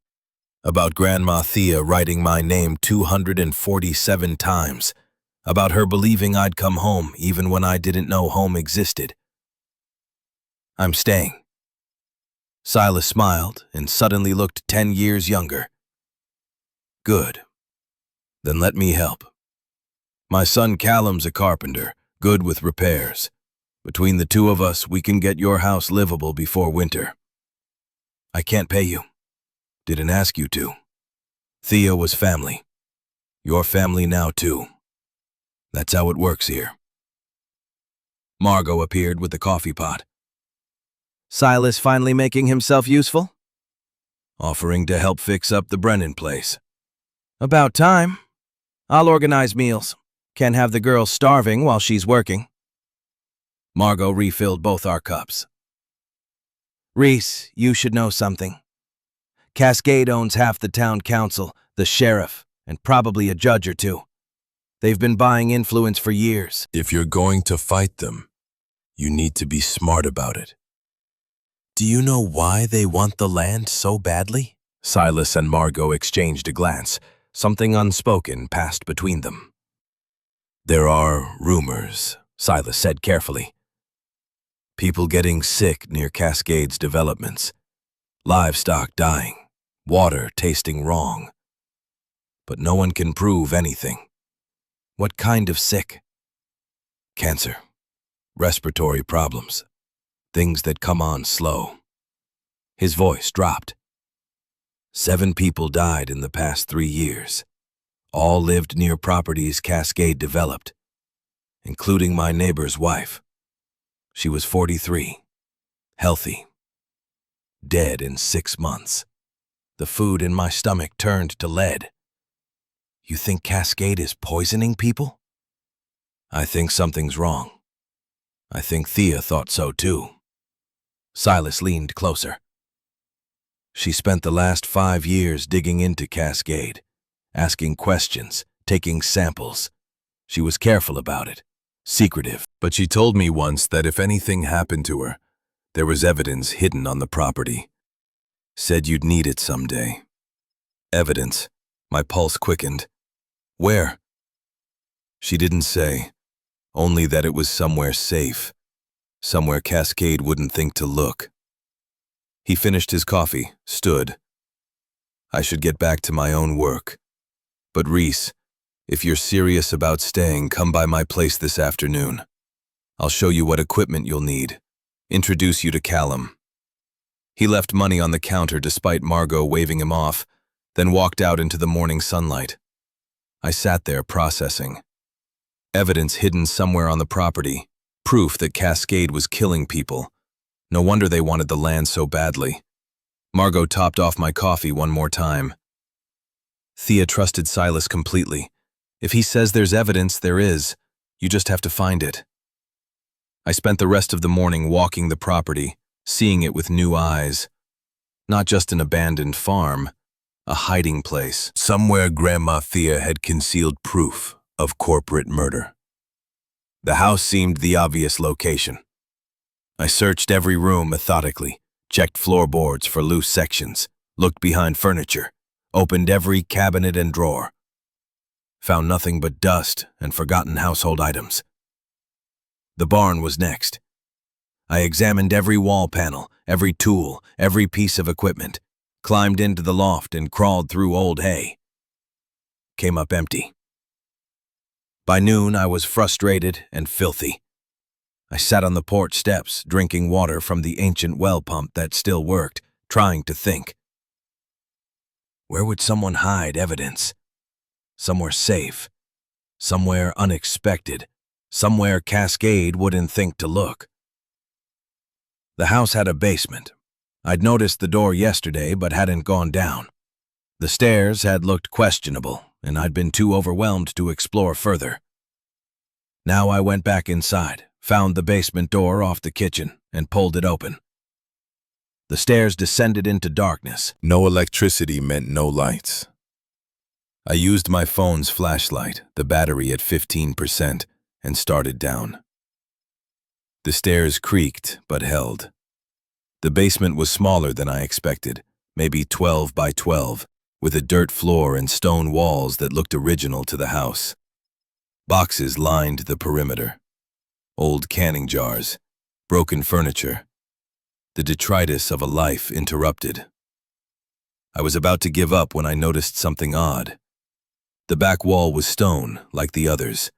about Grandma Thea writing my name 247 times, about her believing I'd come home even when I didn't know home existed. I'm staying. Silas smiled and suddenly looked 10 years younger. Good. Then let me help. My son Callum's a carpenter, good with repairs. Between the 2 of us, we can get your house livable before winter. I can't pay you. Didn't ask you to. Thea was family. Your family now too. That's how it works here. Margot appeared with the coffee pot. Silas finally making himself useful? Offering to help fix up the Brennan place. About time. I'll organize meals. Can't have the girl starving while she's working. Margot refilled both our cups. Reese, you should know something. Cascade owns half the town council, the sheriff, and probably a judge or 2. They've been buying influence for years. If you're going to fight them, you need to be smart about it. Do you know why they want the land so badly? Silas and Margot exchanged a glance. Something unspoken passed between them. There are rumors, Silas said carefully. People getting sick near Cascade's developments. Livestock dying. Water tasting wrong. But no one can prove anything. What kind of sick? Cancer. Respiratory problems. Things that come on slow. His voice dropped. 7 people died in the past 3 years. All lived near properties Cascade developed, including my neighbor's wife. She was 43, healthy, dead in 6 months. The food in my stomach turned to lead. You think Cascade is poisoning people? I think something's wrong. I think Thea thought so too. Silas leaned closer. She spent the last 5 years digging into Cascade, asking questions, taking samples. She was careful about it, secretive. But she told me once that if anything happened to her, there was evidence hidden on the property. Said you'd need it someday. Evidence. My pulse quickened. Where? She didn't say, only that it was somewhere safe, somewhere Cascade wouldn't think to look. He finished his coffee, stood. I should get back to my own work. But Reese, if you're serious about staying, come by my place this afternoon. I'll show you what equipment you'll need. Introduce you to Callum. He left money on the counter despite Margot waving him off, then walked out into the morning sunlight. I sat there processing. Evidence hidden somewhere on the property, proof that Cascade was killing people. No wonder they wanted the land so badly. Margot topped off my coffee one more time. Thea trusted Silas completely. If he says there's evidence, there is. You just have to find it. I spent the rest of the morning walking the property, seeing it with new eyes. Not just an abandoned farm, a hiding place. Somewhere Grandma Thea had concealed proof of corporate murder. The house seemed the obvious location. I searched every room methodically, checked floorboards for loose sections, looked behind furniture, opened every cabinet and drawer. Found nothing but dust and forgotten household items. The barn was next. I examined every wall panel, every tool, every piece of equipment, climbed into the loft and crawled through old hay. Came up empty. By noon, I was frustrated and filthy. I sat on the porch steps, drinking water from the ancient well pump that still worked, trying to think. Where would someone hide evidence? Somewhere safe, somewhere unexpected, somewhere Cascade wouldn't think to look. The house had a basement. I'd noticed the door yesterday but hadn't gone down. The stairs had looked questionable, and I'd been too overwhelmed to explore further. Now I went back inside, found the basement door off the kitchen, and pulled it open. The stairs descended into darkness. No electricity meant no lights. I used my phone's flashlight, the battery at 15%, and started down. The stairs creaked but held. The basement was smaller than I expected, maybe 12 by 12, with a dirt floor and stone walls that looked original to the house. Boxes lined the perimeter. Old canning jars, broken furniture, the detritus of a life interrupted. I was about to give up when I noticed something odd. The back wall was stone, like the others,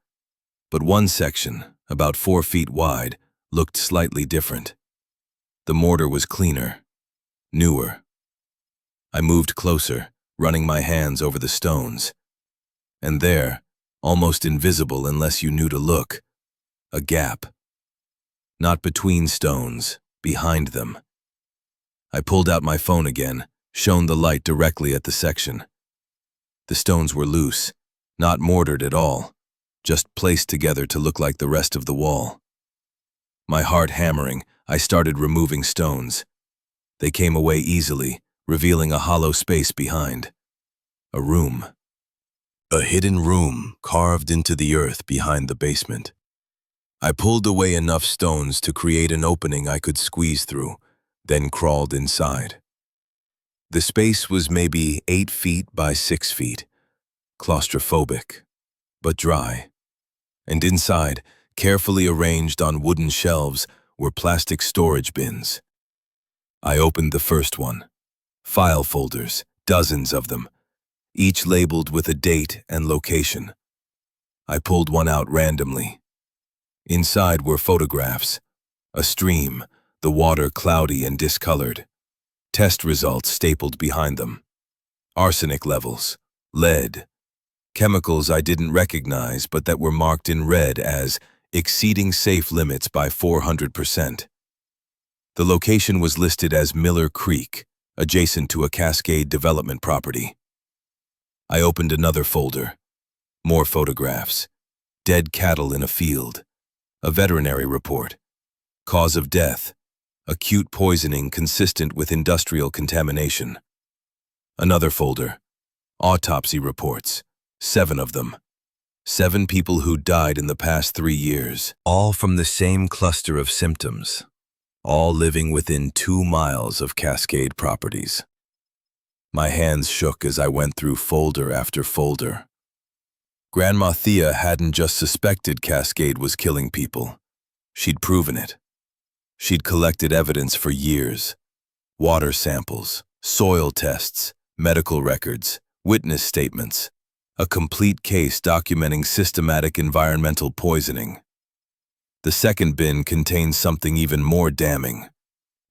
but one section, about 4 feet wide, looked slightly different. The mortar was cleaner, newer. I moved closer, running my hands over the stones. And there, almost invisible unless you knew to look, a gap. Not between stones, behind them. I pulled out my phone again, shone the light directly at the section. The stones were loose, not mortared at all, just placed together to look like the rest of the wall. My heart hammering, I started removing stones. They came away easily, revealing a hollow space behind. A room. A hidden room carved into the earth behind the basement. I pulled away enough stones to create an opening I could squeeze through, then crawled inside. The space was maybe 8 feet by 6 feet, claustrophobic, but dry. And inside, carefully arranged on wooden shelves, were plastic storage bins. I opened the first one. File folders, dozens of them, each labeled with a date and location. I pulled one out randomly. Inside were photographs, a stream, the water cloudy and discolored. Test results stapled behind them. Arsenic levels, lead, chemicals I didn't recognize but that were marked in red as exceeding safe limits by 400%. The location was listed as Miller Creek, adjacent to a Cascade development property. I opened another folder. More photographs. Dead cattle in a field. A veterinary report. Cause of death. Acute poisoning consistent with industrial contamination. Another folder. Autopsy reports. 7 of them. 7 people who died in the past 3 years. All from the same cluster of symptoms. All living within 2 miles of Cascade properties. My hands shook as I went through folder after folder. Grandma Thea hadn't just suspected Cascade was killing people. She'd proven it. She'd collected evidence for years. Water samples, soil tests, medical records, witness statements. A complete case documenting systematic environmental poisoning. The second bin contained something even more damning.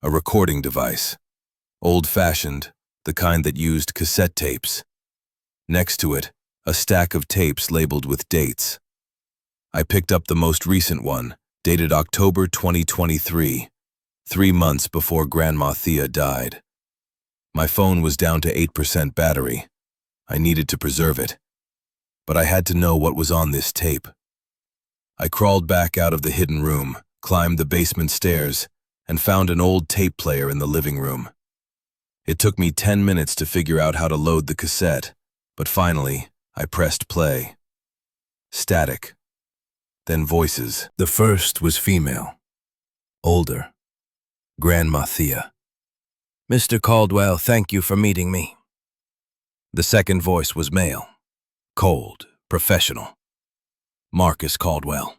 A recording device. Old-fashioned, the kind that used cassette tapes. Next to it, a stack of tapes labeled with dates. I picked up the most recent one, dated October 2023, 3 months before Grandma Thea died. My phone was down to 8% battery. I needed to preserve it, but I had to know what was on this tape. I crawled back out of the hidden room, climbed the basement stairs, and found an old tape player in the living room. It took me 10 minutes to figure out how to load the cassette, but finally, I pressed play. Static. Then voices. The first was female. Older. Grandma Thea. "Mr. Caldwell, thank you for meeting me." The second voice was male. Cold. Professional. Marcus Caldwell.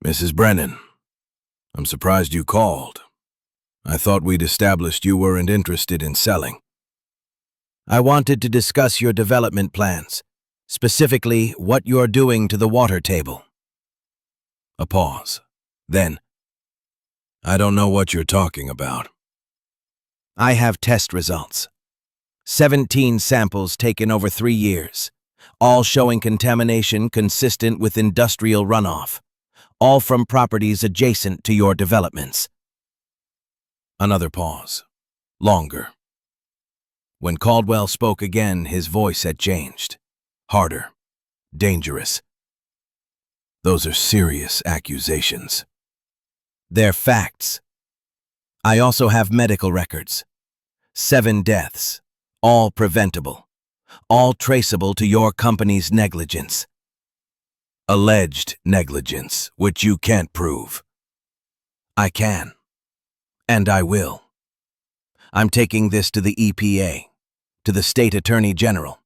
"Mrs. Brennan, I'm surprised you called. I thought we'd established you weren't interested in selling." "I wanted to discuss your development plans, specifically what you're doing to the water table." A pause. Then, "I don't know what you're talking about." "I have test results. 17 samples taken over 3 years, all showing contamination consistent with industrial runoff, all from properties adjacent to your developments." Another pause. Longer. When Caldwell spoke again, his voice had changed. Harder. Dangerous. "Those are serious accusations." "They're facts. I also have medical records. 7 deaths, all preventable, all traceable to your company's negligence." "Alleged negligence, which you can't prove." "I can. And I will. I'm taking this to the EPA, to the State Attorney General."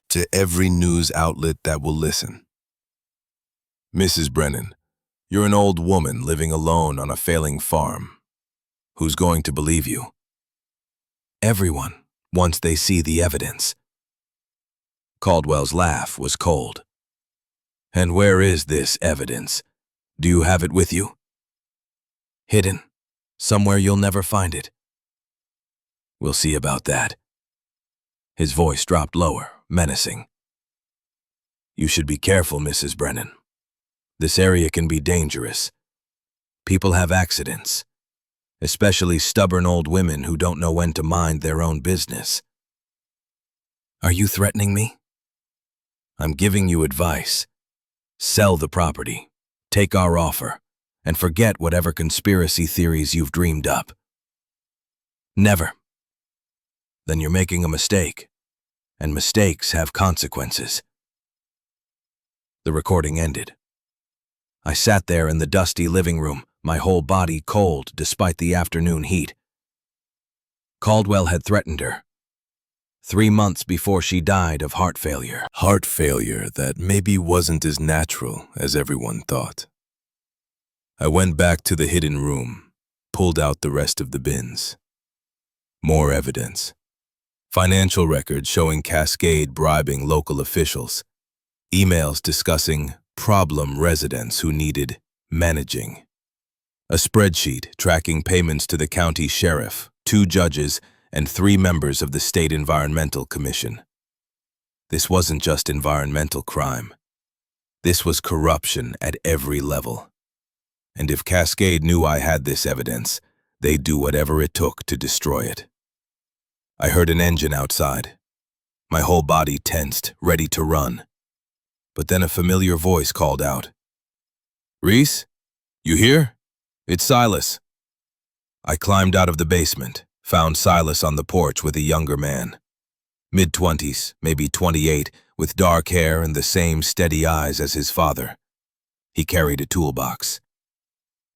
To every news outlet that will listen. "Mrs. Brennan, you're an old woman living alone on a failing farm. Who's going to believe you?" "Everyone, once they see the evidence." Caldwell's laugh was cold. "And where is this evidence? Do you have it with you?" "Hidden. Somewhere you'll never find it." "We'll see about that." His voice dropped lower, menacing. "You should be careful, Mrs. Brennan. This area can be dangerous. People have accidents, especially stubborn old women who don't know when to mind their own business." "Are you threatening me?" "I'm giving you advice. Sell the property, take our offer, and forget whatever conspiracy theories you've dreamed up." "Never." "Then you're making a mistake, and mistakes have consequences." The recording ended. I sat there in the dusty living room, my whole body cold despite the afternoon heat. Caldwell had threatened her. 3 months before she died of heart failure. Heart failure that maybe wasn't as natural as everyone thought. I went back to the hidden room, pulled out the rest of the bins. More evidence. Financial records showing Cascade bribing local officials. Emails discussing problem residents who needed managing. A spreadsheet tracking payments to the county sheriff, 2 judges, and 3 members of the State Environmental Commission. This wasn't just environmental crime. This was corruption at every level. And if Cascade knew I had this evidence, they'd do whatever it took to destroy it. I heard an engine outside. My whole body tensed, ready to run. But then a familiar voice called out. "Reese, you here? It's Silas." I climbed out of the basement, found Silas on the porch with a younger man. Mid-20s, maybe 28, with dark hair and the same steady eyes as his father. He carried a toolbox.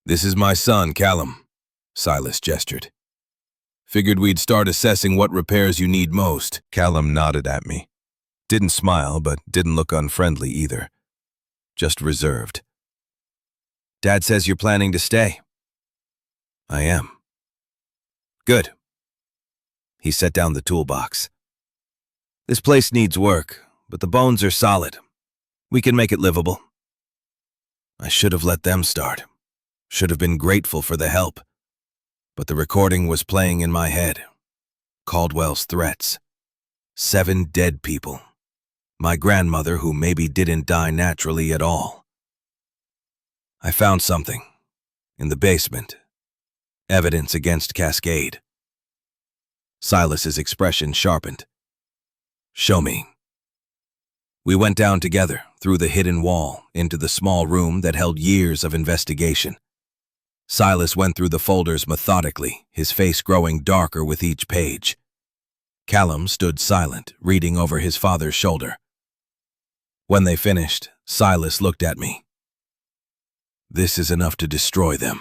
"This is my son, Callum," Silas gestured. "Figured we'd start assessing what repairs you need most." Callum nodded at me. Didn't smile, but didn't look unfriendly either. Just reserved. "Dad says you're planning to stay." "I am." "Good." He set down the toolbox. "This place needs work, but the bones are solid. We can make it livable." I should have let them start. Should have been grateful for the help. But the recording was playing in my head. Caldwell's threats. 7 dead people. My grandmother, who maybe didn't die naturally at all. I found something. In the basement. Evidence against Cascade. Silas's expression sharpened. Show me. We went down together, through the hidden wall, into the small room that held years of investigation. Silas went through the folders methodically, his face growing darker with each page. Callum stood silent, reading over his father's shoulder. When they finished, Silas looked at me. This is enough to destroy them,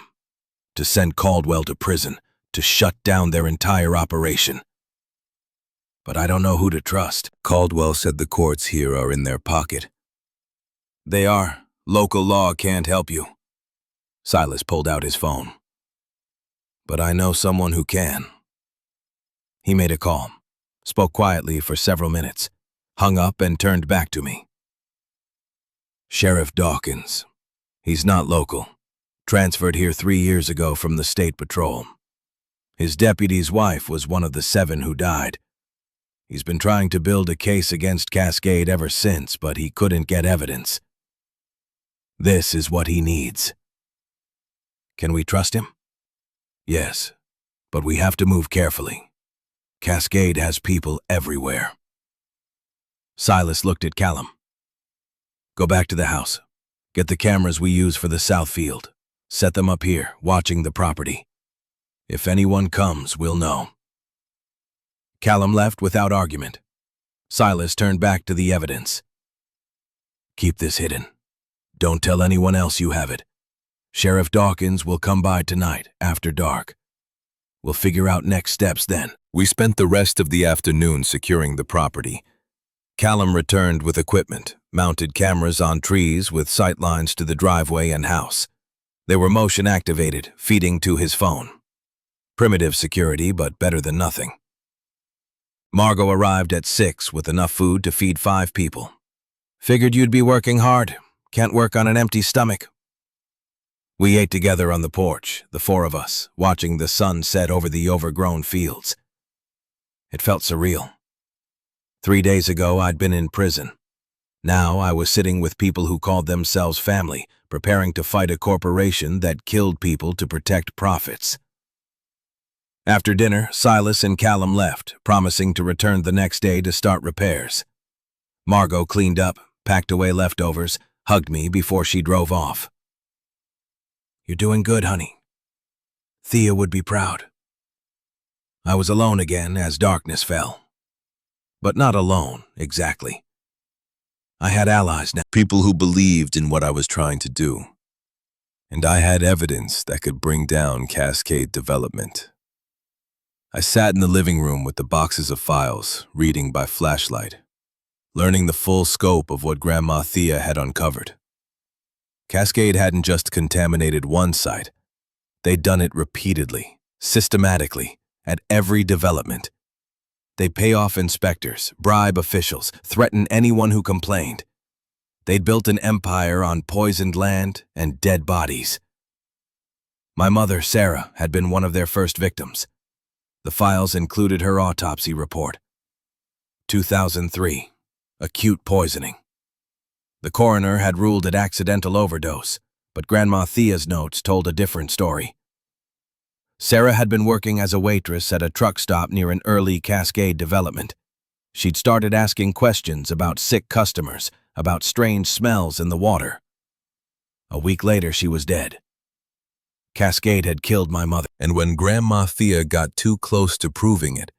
to send Caldwell to prison, to shut down their entire operation. But I don't know who to trust. Caldwell said the courts here are in their pocket. They are. Local law can't help you. Silas pulled out his phone. But I know someone who can. He made a call, spoke quietly for several minutes, hung up and turned back to me. Sheriff Dawkins. He's not local. Transferred here 3 years ago from the state patrol. His deputy's wife was one of the 7 who died. He's been trying to build a case against Cascade ever since, but he couldn't get evidence. This is what he needs. Can we trust him? Yes, but we have to move carefully. Cascade has people everywhere. Silas looked at Callum. Go back to the house. Get the cameras we use for the south field. Set them up here, watching the property. If anyone comes, we'll know. Callum left without argument. Silas turned back to the evidence. Keep this hidden. Don't tell anyone else you have it. Sheriff Dawkins will come by tonight, after dark. We'll figure out next steps then. We spent the rest of the afternoon securing the property. Callum returned with equipment, mounted cameras on trees with sight lines to the driveway and house. They were motion activated, feeding to his phone. Primitive security, but better than nothing. Margot arrived at 6 with enough food to feed 5 people. Figured you'd be working hard. Can't work on an empty stomach. We ate together on the porch, the 4 of us, watching the sun set over the overgrown fields. It felt surreal. 3 days ago, I'd been in prison. Now I was sitting with people who called themselves family, preparing to fight a corporation that killed people to protect profits. After dinner, Silas and Callum left, promising to return the next day to start repairs. Margot cleaned up, packed away leftovers, hugged me before she drove off. You're doing good, honey. Thea would be proud. I was alone again as darkness fell. But not alone, exactly. I had allies now, people who believed in what I was trying to do. And I had evidence that could bring down Cascade development. I sat in the living room with the boxes of files, reading by flashlight, learning the full scope of what Grandma Thea had uncovered. Cascade hadn't just contaminated one site. They'd done it repeatedly, systematically, at every development. They'd pay off inspectors, bribe officials, threaten anyone who complained. They'd built an empire on poisoned land and dead bodies. My mother, Sarah, had been one of their first victims. The files included her autopsy report. 2003, acute poisoning. The coroner had ruled it accidental overdose, but Grandma Thea's notes told a different story. Sarah had been working as a waitress at a truck stop near an early Cascade development. She'd started asking questions about sick customers, about strange smells in the water. A week later, she was dead. Cascade had killed my mother, and when Grandma Thea got too close to proving it,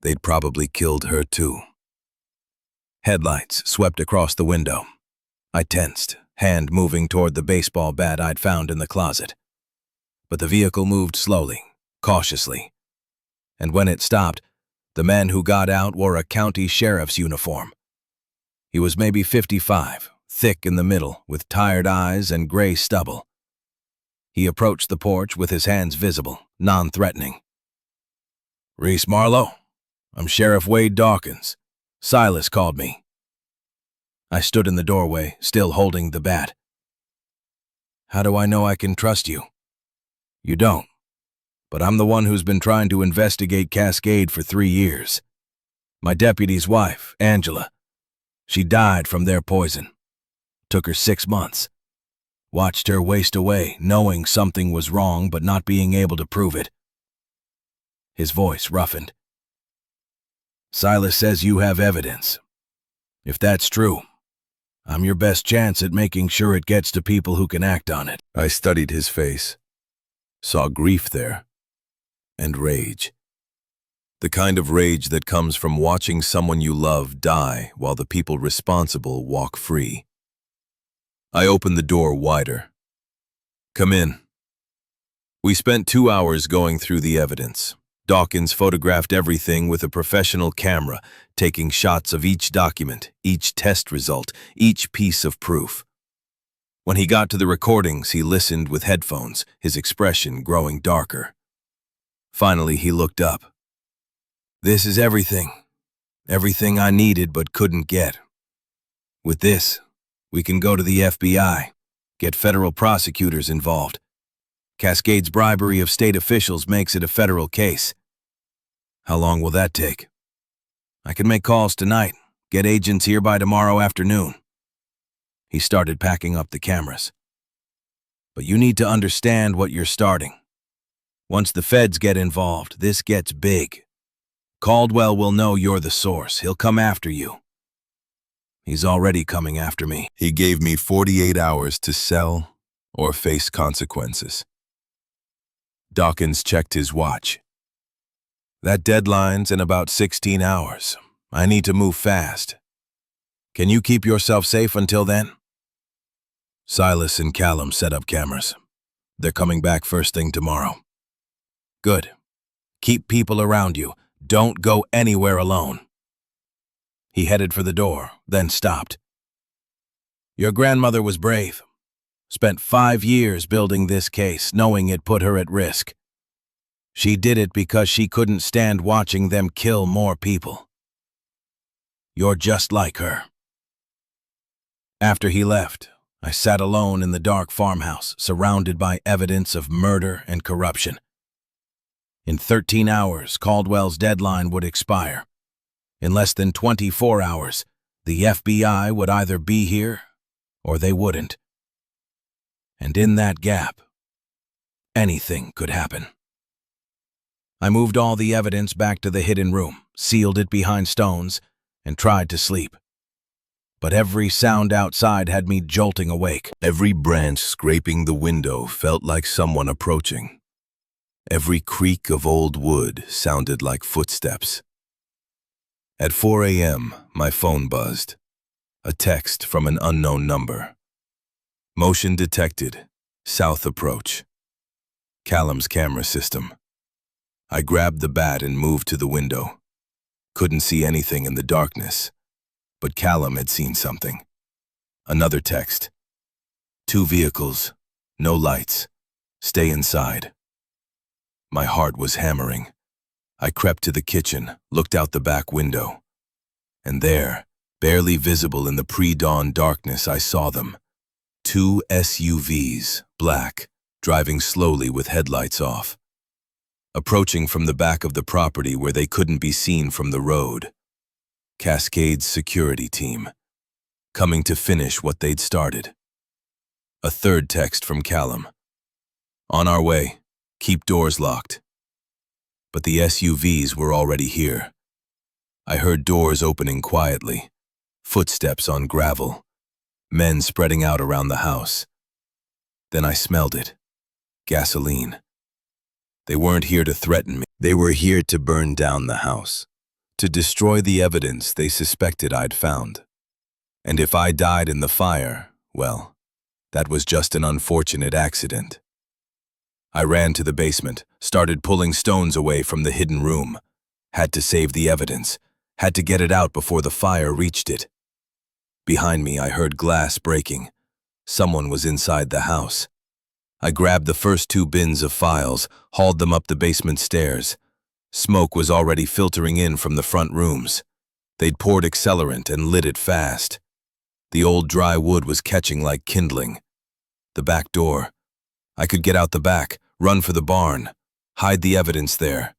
they'd probably killed her too. Headlights swept across the window. I tensed, hand moving toward the baseball bat I'd found in the closet. But the vehicle moved slowly, cautiously. And when it stopped, the man who got out wore a county sheriff's uniform. He was maybe 55, thick in the middle, with tired eyes and gray stubble. He approached the porch with his hands visible, non-threatening. "Reese Marlowe, I'm Sheriff Wade Dawkins. Silas called me." I stood in the doorway, still holding the bat. "How do I know I can trust you?" "You don't. But I'm the one who's been trying to investigate Cascade for 3 years. My deputy's wife, Angela. She died from their poison. Took her 6 months. Watched her waste away, knowing something was wrong but not being able to prove it." His voice roughened. Silas says you have evidence. If that's true, I'm your best chance at making sure it gets to people who can act on it. I studied his face, saw grief there, and rage. The kind of rage that comes from watching someone you love die while the people responsible walk free. I opened the door wider. Come in. We spent 2 hours going through the evidence. Dawkins photographed everything with a professional camera, taking shots of each document, each test result, each piece of proof. When he got to the recordings, he listened with headphones, his expression growing darker. Finally, he looked up. This is everything. Everything I needed but couldn't get. With this, we can go to the FBI, get federal prosecutors involved. Cascade's bribery of state officials makes it a federal case. How long will that take? I can make calls tonight, get agents here by tomorrow afternoon. He started packing up the cameras. But you need to understand what you're starting. Once the feds get involved, this gets big. Caldwell will know you're the source. He'll come after you. He's already coming after me. He gave me 48 hours to sell or face consequences. Dawkins checked his watch. That deadline's in about 16 hours. I need to move fast. Can you keep yourself safe until then? Silas and Callum set up cameras. They're coming back first thing tomorrow. Good. Keep people around you. Don't go anywhere alone. He headed for the door, then stopped. Your grandmother was brave. Spent 5 years building this case, knowing it put her at risk. She did it because she couldn't stand watching them kill more people. You're just like her. After he left, I sat alone in the dark farmhouse, surrounded by evidence of murder and corruption. In 13 hours, Caldwell's deadline would expire. In less than 24 hours, the FBI would either be here or they wouldn't. And in that gap, anything could happen. I moved all the evidence back to the hidden room, sealed it behind stones, and tried to sleep. But every sound outside had me jolting awake. Every branch scraping the window felt like someone approaching. Every creak of old wood sounded like footsteps. At 4 a.m., my phone buzzed. A text from an unknown number. Motion detected. South approach. Callum's camera system. I grabbed the bat and moved to the window. Couldn't see anything in the darkness, but Callum had seen something. Another text. 2 vehicles, no lights. Stay inside. My heart was hammering. I crept to the kitchen, looked out the back window. And there, barely visible in the pre-dawn darkness, I saw them. 2 SUVs, black, driving slowly with headlights off. Approaching from the back of the property where they couldn't be seen from the road. Cascade's security team, coming to finish what they'd started. A third text from Callum. On our way, keep doors locked. But the SUVs were already here. I heard doors opening quietly, footsteps on gravel, men spreading out around the house. Then I smelled it. Gasoline. They weren't here to threaten me. They were here to burn down the house, to destroy the evidence they suspected I'd found. And if I died in the fire, well, that was just an unfortunate accident. I ran to the basement, started pulling stones away from the hidden room. Had to save the evidence, had to get it out before the fire reached it. Behind me, I heard glass breaking. Someone was inside the house. I grabbed the first 2 bins of files, hauled them up the basement stairs. Smoke was already filtering in from the front rooms. They'd poured accelerant and lit it fast. The old dry wood was catching like kindling. The back door. I could get out the back, run for the barn, hide the evidence there,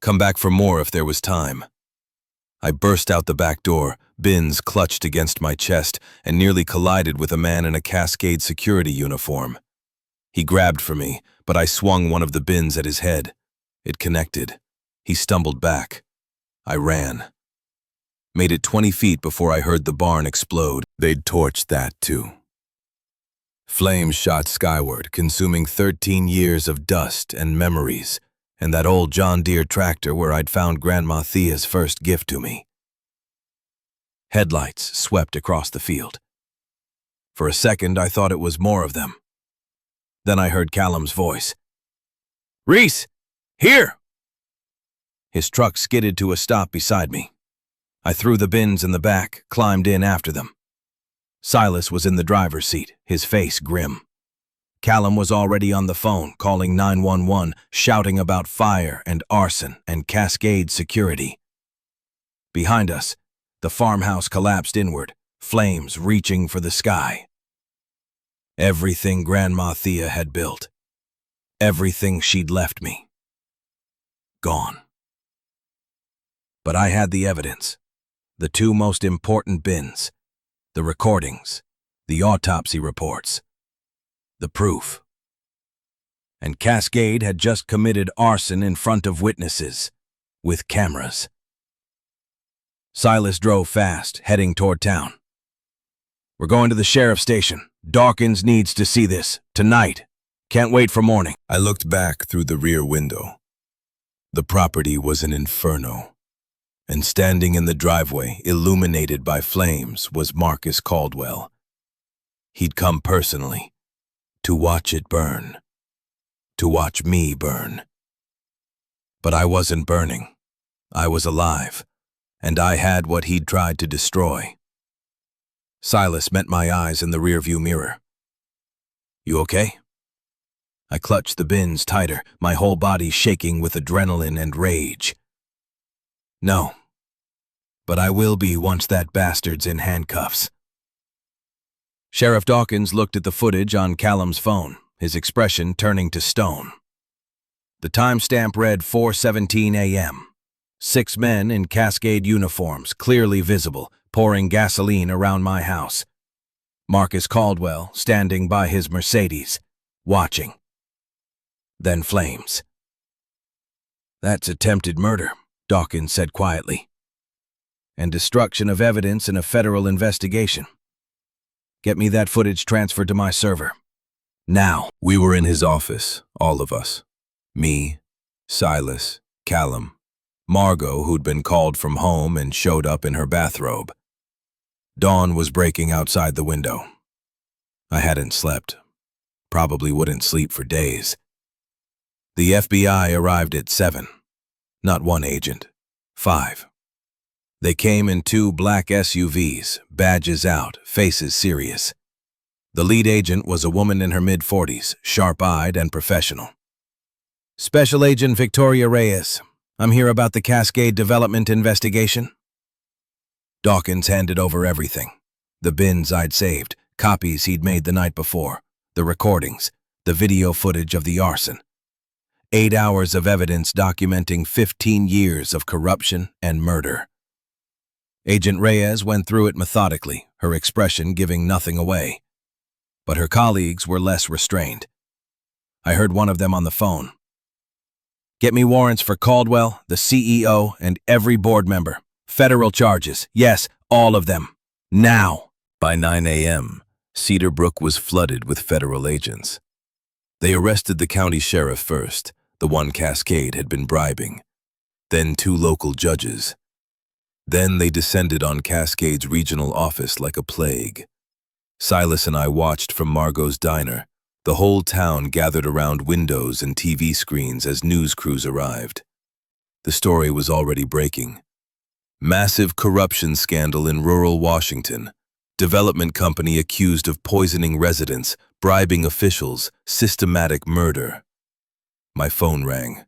come back for more if there was time. I burst out the back door, bins clutched against my chest, and nearly collided with a man in a Cascade security uniform. He grabbed for me, but I swung one of the bins at his head. It connected. He stumbled back. I ran. Made it 20 feet before I heard the barn explode. They'd torched that too. Flames shot skyward, consuming 13 years of dust and memories, and that old John Deere tractor where I'd found Grandma Thea's first gift to me. Headlights swept across the field. For a second, I thought it was more of them. Then I heard Callum's voice. "Reese! Here!" His truck skidded to a stop beside me. I threw the bins in the back, climbed in after them. Silas was in the driver's seat, his face grim. Callum was already on the phone, calling 911, shouting about fire and arson and Cascade security. Behind us, the farmhouse collapsed inward, flames reaching for the sky. Everything Grandma Thea had built, everything she'd left me, gone. But I had the evidence, the two most important bins, the recordings, the autopsy reports, the proof. And Cascade had just committed arson in front of witnesses, with cameras. Silas drove fast, heading toward town. "We're going to the sheriff's station. Dawkins needs to see this, tonight. Can't wait for morning." I looked back through the rear window. The property was an inferno, and standing in the driveway, illuminated by flames, was Marcus Caldwell. He'd come personally, to watch it burn, to watch me burn. But I wasn't burning. I was alive, and I had what he'd tried to destroy. Silas met my eyes in the rearview mirror. "You okay?" I clutched the bins tighter, my whole body shaking with adrenaline and rage. "No, but I will be once that bastard's in handcuffs." Sheriff Dawkins looked at the footage on Callum's phone, his expression turning to stone. The timestamp read 4:17 a.m. 6 men in Cascade uniforms, clearly visible, pouring gasoline around my house. Marcus Caldwell standing by his Mercedes, watching. Then flames. "That's attempted murder," Dawkins said quietly, "and destruction of evidence in a federal investigation. Get me that footage transferred to my server. Now." We were in his office, all of us. Me, Silas, Callum, Margot, who'd been called from home and showed up in her bathrobe. Dawn was breaking outside the window. I hadn't slept. Probably wouldn't sleep for days. The FBI arrived at 7. Not one agent. 5. They came in 2 black SUVs, badges out, faces serious. The lead agent was a woman in her mid-40s, sharp-eyed and professional. "Special Agent Victoria Reyes, I'm here about the Cascade Development investigation." Dawkins handed over everything. The bins I'd saved, copies he'd made the night before, the recordings, the video footage of the arson. 8 hours of evidence documenting 15 years of corruption and murder. Agent Reyes went through it methodically, her expression giving nothing away. But her colleagues were less restrained. I heard one of them on the phone. "Get me warrants for Caldwell, the CEO, and every board member. Federal charges, yes, all of them. Now." By 9 a.m., Cedar Brook was flooded with federal agents. They arrested the county sheriff first, the one Cascade had been bribing. Then 2 local judges. Then they descended on Cascade's regional office like a plague. Silas and I watched from Margot's diner. The whole town gathered around windows and TV screens as news crews arrived. The story was already breaking. Massive corruption scandal in rural Washington. Development company accused of poisoning residents, bribing officials, systematic murder. My phone rang.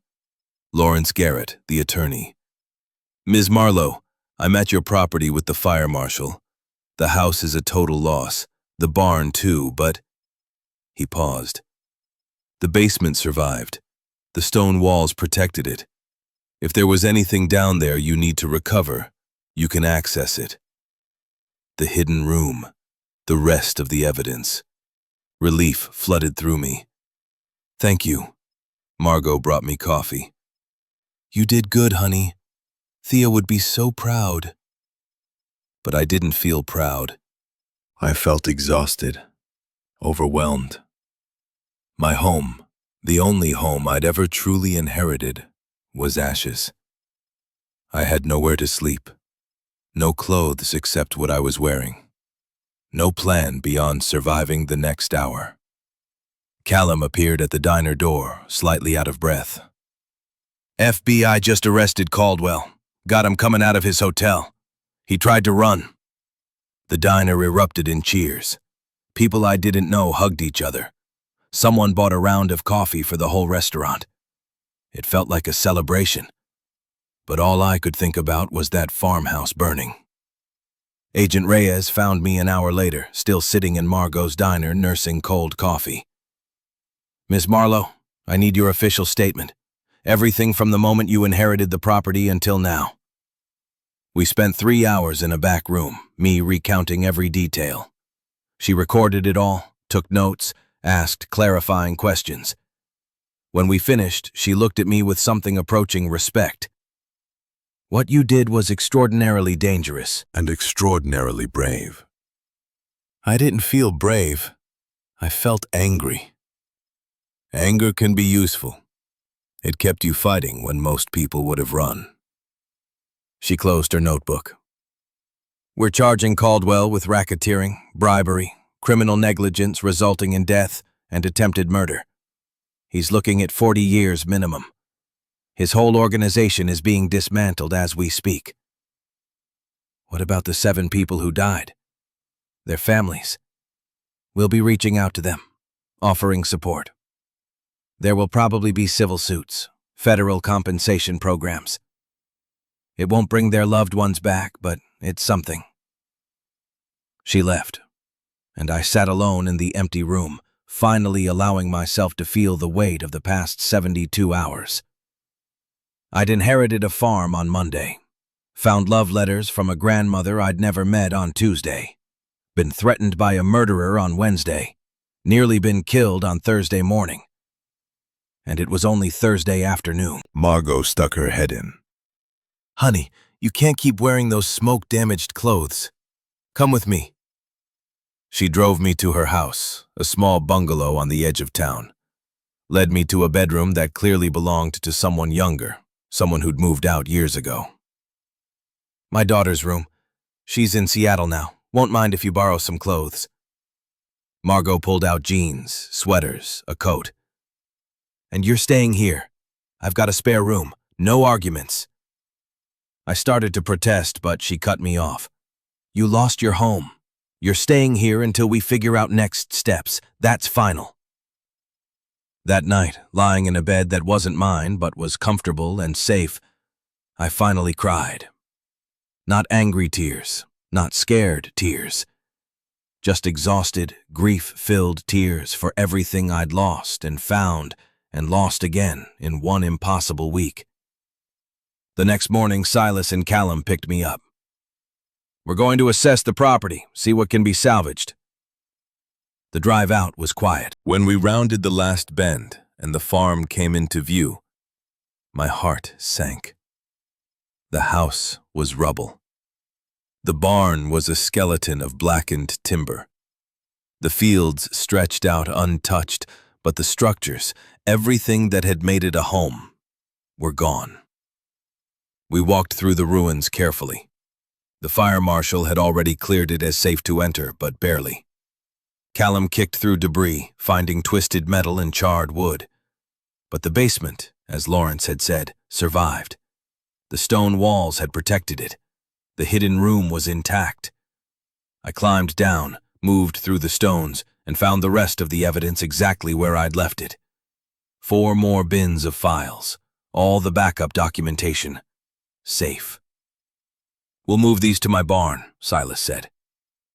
Lawrence Garrett, the attorney. "Ms. Marlowe, I'm at your property with the fire marshal. The house is a total loss. The barn too, but..." He paused. "The basement survived. The stone walls protected it. If there was anything down there you need to recover, you can access it. The hidden room, the rest of the evidence." Relief flooded through me. "Thank you." Margot brought me coffee. "You did good, honey. Thea would be so proud." but I didn't feel proud. I felt exhausted, overwhelmed. My home, the only home I'd ever truly inherited, was ashes. I had nowhere to sleep, no clothes except what I was wearing, no plan beyond surviving the next hour. Callum appeared at the diner door, slightly out of breath. FBI just arrested Caldwell. Got him coming out of his hotel. He tried to run. The diner erupted in cheers. People I didn't know hugged each other. Someone bought a round of coffee for the whole restaurant. It felt like a celebration. But all I could think about was that farmhouse burning. Agent Reyes found me an hour later, still sitting in Margot's diner nursing cold coffee. Miss Marlowe, I need your official statement. Everything from the moment you inherited the property until now. We spent 3 hours in a back room, me recounting every detail. She recorded it all, took notes, asked clarifying questions. When we finished, she looked at me with something approaching respect. What you did was extraordinarily dangerous. And extraordinarily brave. I didn't feel brave. I felt angry. Anger can be useful. It kept you fighting when most people would have run. She closed her notebook. We're charging Caldwell with racketeering, bribery, criminal negligence resulting in death, and attempted murder. He's looking at 40 years minimum. His whole organization is being dismantled as we speak. What about the 7 people who died? Their families? We'll be reaching out to them, offering support. There will probably be civil suits, federal compensation programs. It won't bring their loved ones back, but it's something. She left, and I sat alone in the empty room, finally allowing myself to feel the weight of the past 72 hours. I'd inherited a farm on Monday, found love letters from a grandmother I'd never met on Tuesday, been threatened by a murderer on Wednesday, nearly been killed on Thursday morning. And it was only Thursday afternoon. Margot stuck her head in. Honey, you can't keep wearing those smoke-damaged clothes. Come with me. She drove me to her house, a small bungalow on the edge of town. Led me to a bedroom that clearly belonged to someone younger, someone who'd moved out years ago. My daughter's room. She's in Seattle now. Won't mind if you borrow some clothes. Margot pulled out jeans, sweaters, a coat. And you're staying here. I've got a spare room. No arguments. I started to protest, but she cut me off. You lost your home. You're staying here until we figure out next steps. That's final. That night, lying in a bed that wasn't mine but was comfortable and safe, I finally cried. Not angry tears, not scared tears. Just exhausted, grief-filled tears for everything I'd lost and found and lost again in one impossible week. The next morning, Silas and Callum picked me up. We're going to assess the property, see what can be salvaged. The drive out was quiet. When we rounded the last bend and the farm came into view, my heart sank. The house was rubble. The barn was a skeleton of blackened timber. The fields stretched out untouched, but the structures, everything that had made it a home, were gone. We walked through the ruins carefully. The fire marshal had already cleared it as safe to enter, but barely. Callum kicked through debris, finding twisted metal and charred wood. But the basement, as Lawrence had said, survived. The stone walls had protected it. The hidden room was intact. I climbed down, moved through the stones, and found the rest of the evidence exactly where I'd left it. 4 more bins of files, all the backup documentation. Safe. We'll move these to my barn, Silas said.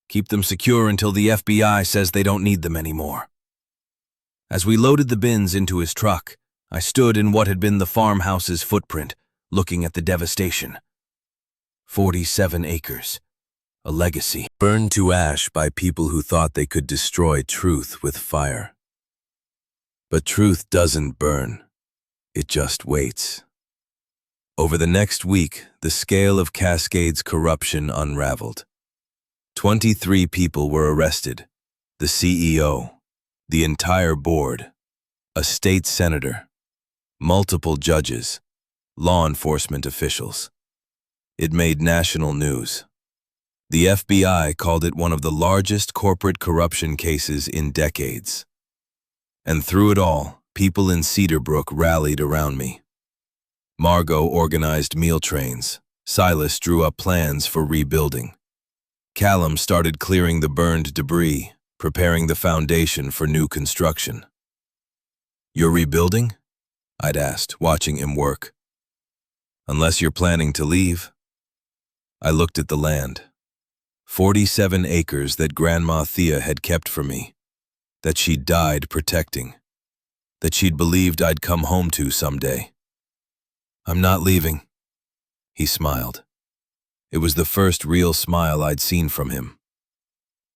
Keep them secure until the FBI says they don't need them anymore. As we loaded the bins into his truck, I stood in what had been the farmhouse's footprint, looking at the devastation. 47 acres. A legacy. Burned to ash by people who thought they could destroy truth with fire. But truth doesn't burn. It just waits. Over the next week, the scale of Cascade's corruption unraveled. 23 people were arrested. The CEO, the entire board, a state senator, multiple judges, law enforcement officials. It made national news. The FBI called it one of the largest corporate corruption cases in decades. And through it all, people in Cedarbrook rallied around me. Margot organized meal trains. Silas drew up plans for rebuilding. Callum started clearing the burned debris, preparing the foundation for new construction. "You're rebuilding?" I'd asked, watching him work. "Unless you're planning to leave." I looked at the land. 47 acres that Grandma Thea had kept for me, that she'd died protecting, that she'd believed I'd come home to someday. "I'm not leaving," he smiled. It was the first real smile I'd seen from him.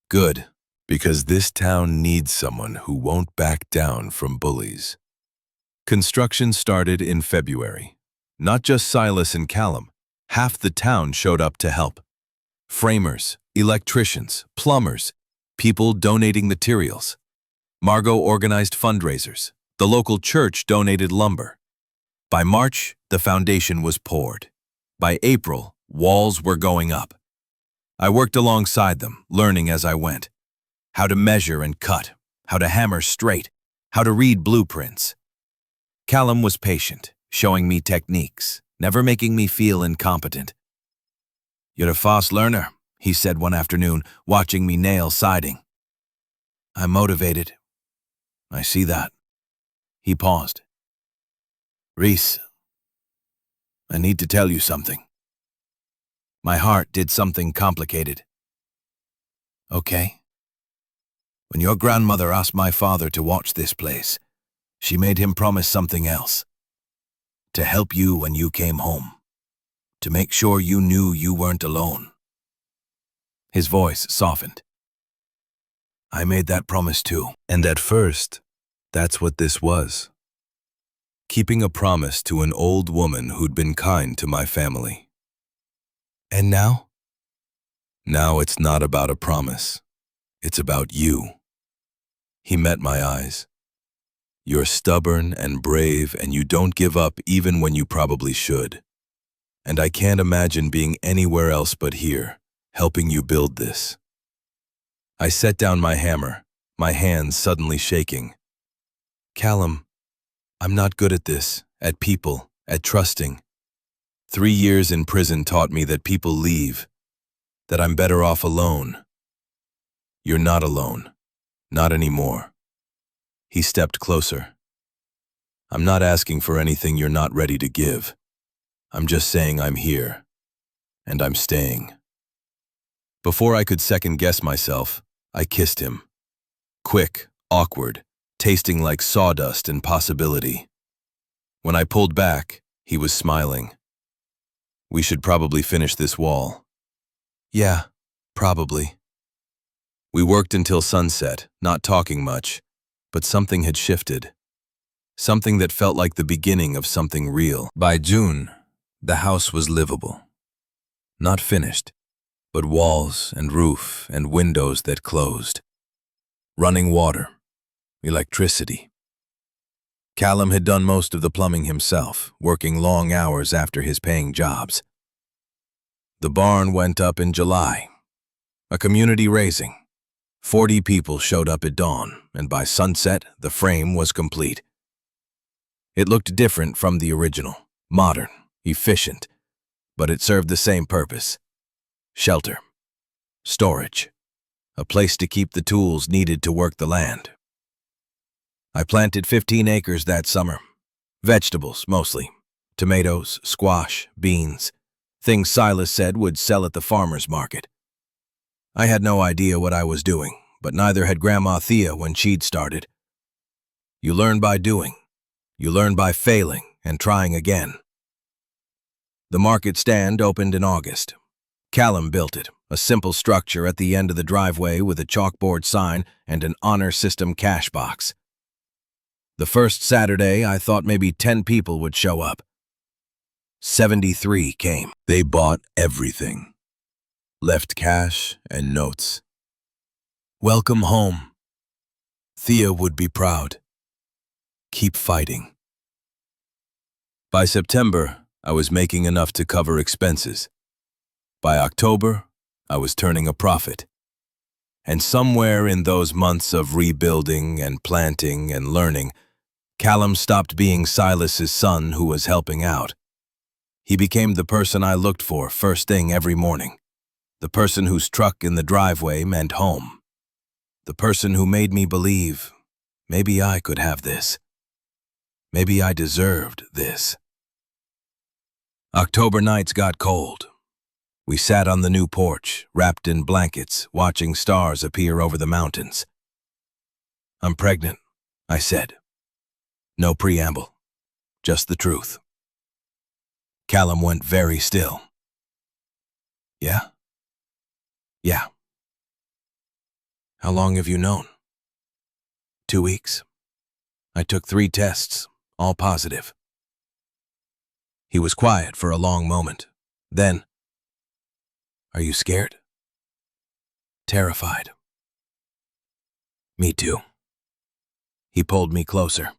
"Good, because this town needs someone who won't back down from bullies." Construction started in February. Not just Silas and Callum, half the town showed up to help. Framers, electricians, plumbers, people donating materials. Margot organized fundraisers. The local church donated lumber. By March, the foundation was poured. By April, walls were going up. I worked alongside them, learning as I went. How to measure and cut, how to hammer straight, how to read blueprints. Callum was patient, showing me techniques, never making me feel incompetent. "You're a fast learner," he said one afternoon, watching me nail siding. "I'm motivated." "I see that." He paused. "Reese, I need to tell you something." My heart did something complicated. "Okay." "When your grandmother asked my father to watch this place, she made him promise something else. To help you when you came home. To make sure you knew you weren't alone." His voice softened. "I made that promise too." And at first, that's what this was. Keeping a promise to an old woman who'd been kind to my family. And now? Now it's not about a promise. It's about you. He met my eyes. "You're stubborn and brave, and you don't give up even when you probably should. And I can't imagine being anywhere else but here, helping you build this." I set down my hammer, my hands suddenly shaking. "Callum, I'm not good at this, at people, at trusting. 3 years in prison taught me that people leave, that I'm better off alone." "You're not alone. Not anymore." He stepped closer. "I'm not asking for anything you're not ready to give. I'm just saying I'm here, and I'm staying." Before I could second-guess myself, I kissed him. Quick, awkward, tasting like sawdust and possibility. When I pulled back, he was smiling. "We should probably finish this wall." "Yeah, probably." We worked until sunset, not talking much, but something had shifted. Something that felt like the beginning of something real. By June, the house was livable. Not finished, but walls and roof and windows that closed. Running water, electricity. Callum had done most of the plumbing himself, working long hours after his paying jobs. The barn went up in July. A community raising. 40 people showed up at dawn, and by sunset, the frame was complete. It looked different from the original, modern, efficient, but it served the same purpose. Shelter. Storage. A place to keep the tools needed to work the land. I planted 15 acres that summer. Vegetables, mostly. Tomatoes, squash, beans. Things Silas said would sell at the farmer's market. I had no idea what I was doing, but neither had Grandma Thea when she'd started. You learn by doing. You learn by failing and trying again. The market stand opened in August. Callum built it, a simple structure at the end of the driveway with a chalkboard sign and an honor system cash box. The first Saturday, I thought maybe 10 people would show up. 73 came. They bought everything. left cash and notes. Welcome home. Thea would be proud. Keep fighting. By September, I was making enough to cover expenses. By October, I was turning a profit. And somewhere in those months of rebuilding and planting and learning, Callum stopped being Silas's son who was helping out. He became the person I looked for first thing every morning. The person whose truck in the driveway meant home. The person who made me believe maybe I could have this. Maybe I deserved this. October nights got cold. We sat on the new porch, wrapped in blankets, watching stars appear over the mountains. I'm pregnant, I said. No preamble, just the truth. Callum went very still. Yeah? Yeah. How long have you known? 2 weeks. I took 3 tests, all positive. He was quiet for a long moment. Then, are you scared? Terrified. Me too. He pulled me closer.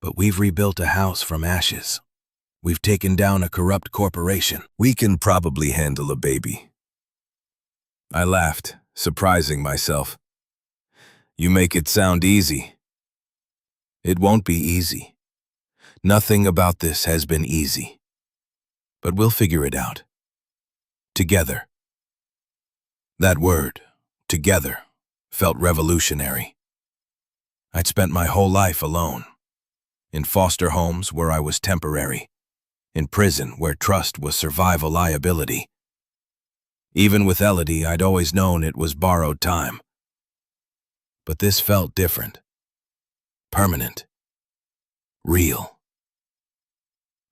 But we've rebuilt a house from ashes. We've taken down a corrupt corporation. We can probably handle a baby. I laughed, surprising myself. You make it sound easy. It won't be easy. Nothing about this has been easy. But we'll figure it out. Together. That word, together, felt revolutionary. I'd spent my whole life alone. In foster homes where I was temporary. In prison where trust was survival liability. Even with Elodie, I'd always known it was borrowed time. But this felt different. Permanent. Real.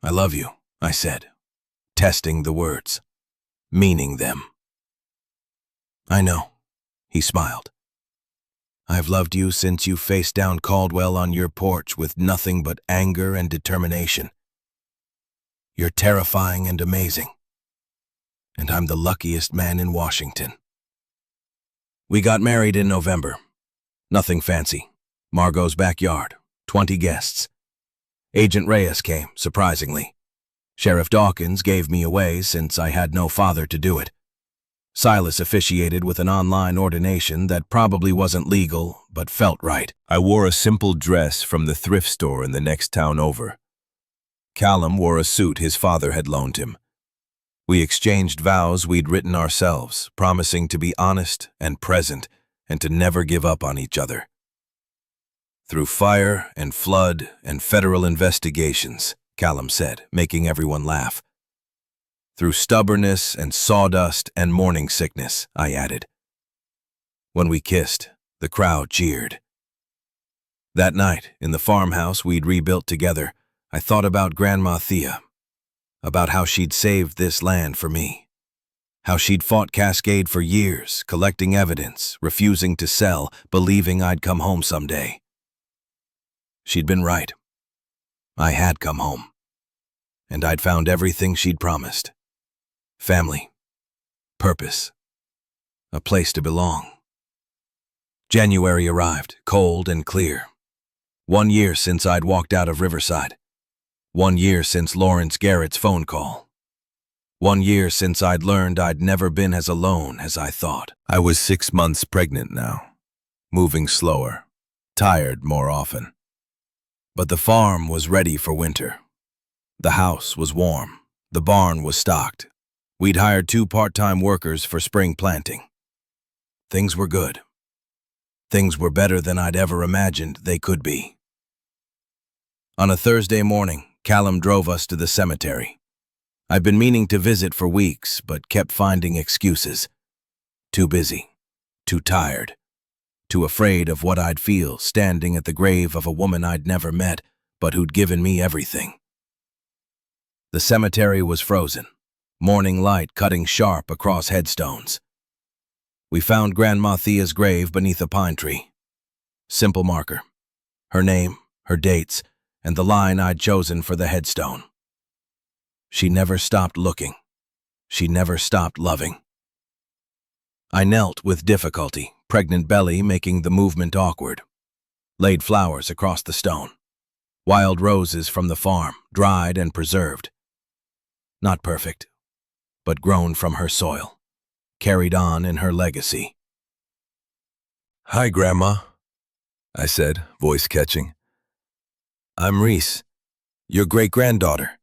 I love you, I said, testing the words, meaning them. I know, he smiled. I've loved you since you faced down Caldwell on your porch with nothing but anger and determination. You're terrifying and amazing. And I'm the luckiest man in Washington. We got married in November. Nothing fancy. Margot's backyard, 20 guests. Agent Reyes came, surprisingly. Sheriff Dawkins gave me away since I had no father to do it. Silas officiated with an online ordination that probably wasn't legal, but felt right. I wore a simple dress from the thrift store in the next town over. Callum wore a suit his father had loaned him. We exchanged vows we'd written ourselves, promising to be honest and present and to never give up on each other. Through fire and flood and federal investigations, Callum said, making everyone laugh. Through stubbornness and sawdust and morning sickness, I added. When we kissed, the crowd cheered. That night, in the farmhouse we'd rebuilt together, I thought about Grandma Thea, about how she'd saved this land for me, how she'd fought Cascade for years, collecting evidence, refusing to sell, believing I'd come home someday. She'd been right. I had come home, and I'd found everything she'd promised. Family, purpose, a place to belong. January arrived, cold and clear. 1 year since I'd walked out of Riverside. 1 year since Lawrence Garrett's phone call. 1 year since I'd learned I'd never been as alone as I thought. I was 6 months pregnant now, moving slower, tired more often. But the farm was ready for winter. The house was warm. The barn was stocked. We'd hired 2 part-time workers for spring planting. Things were good. Things were better than I'd ever imagined they could be. On a Thursday morning, Callum drove us to the cemetery. I'd been meaning to visit for weeks, but kept finding excuses. Too busy, too tired, too afraid of what I'd feel standing at the grave of a woman I'd never met, but who'd given me everything. The cemetery was frozen, morning light cutting sharp across headstones. We found Grandma Thea's grave beneath a pine tree. Simple marker. Her name, her dates, and the line I'd chosen for the headstone. She never stopped looking. She never stopped loving. I knelt with difficulty, pregnant belly making the movement awkward. Laid flowers across the stone. Wild roses from the farm, dried and preserved. Not perfect, but grown from her soil, carried on in her legacy. "Hi, Grandma," I said, voice catching. "I'm Reese, your great-granddaughter,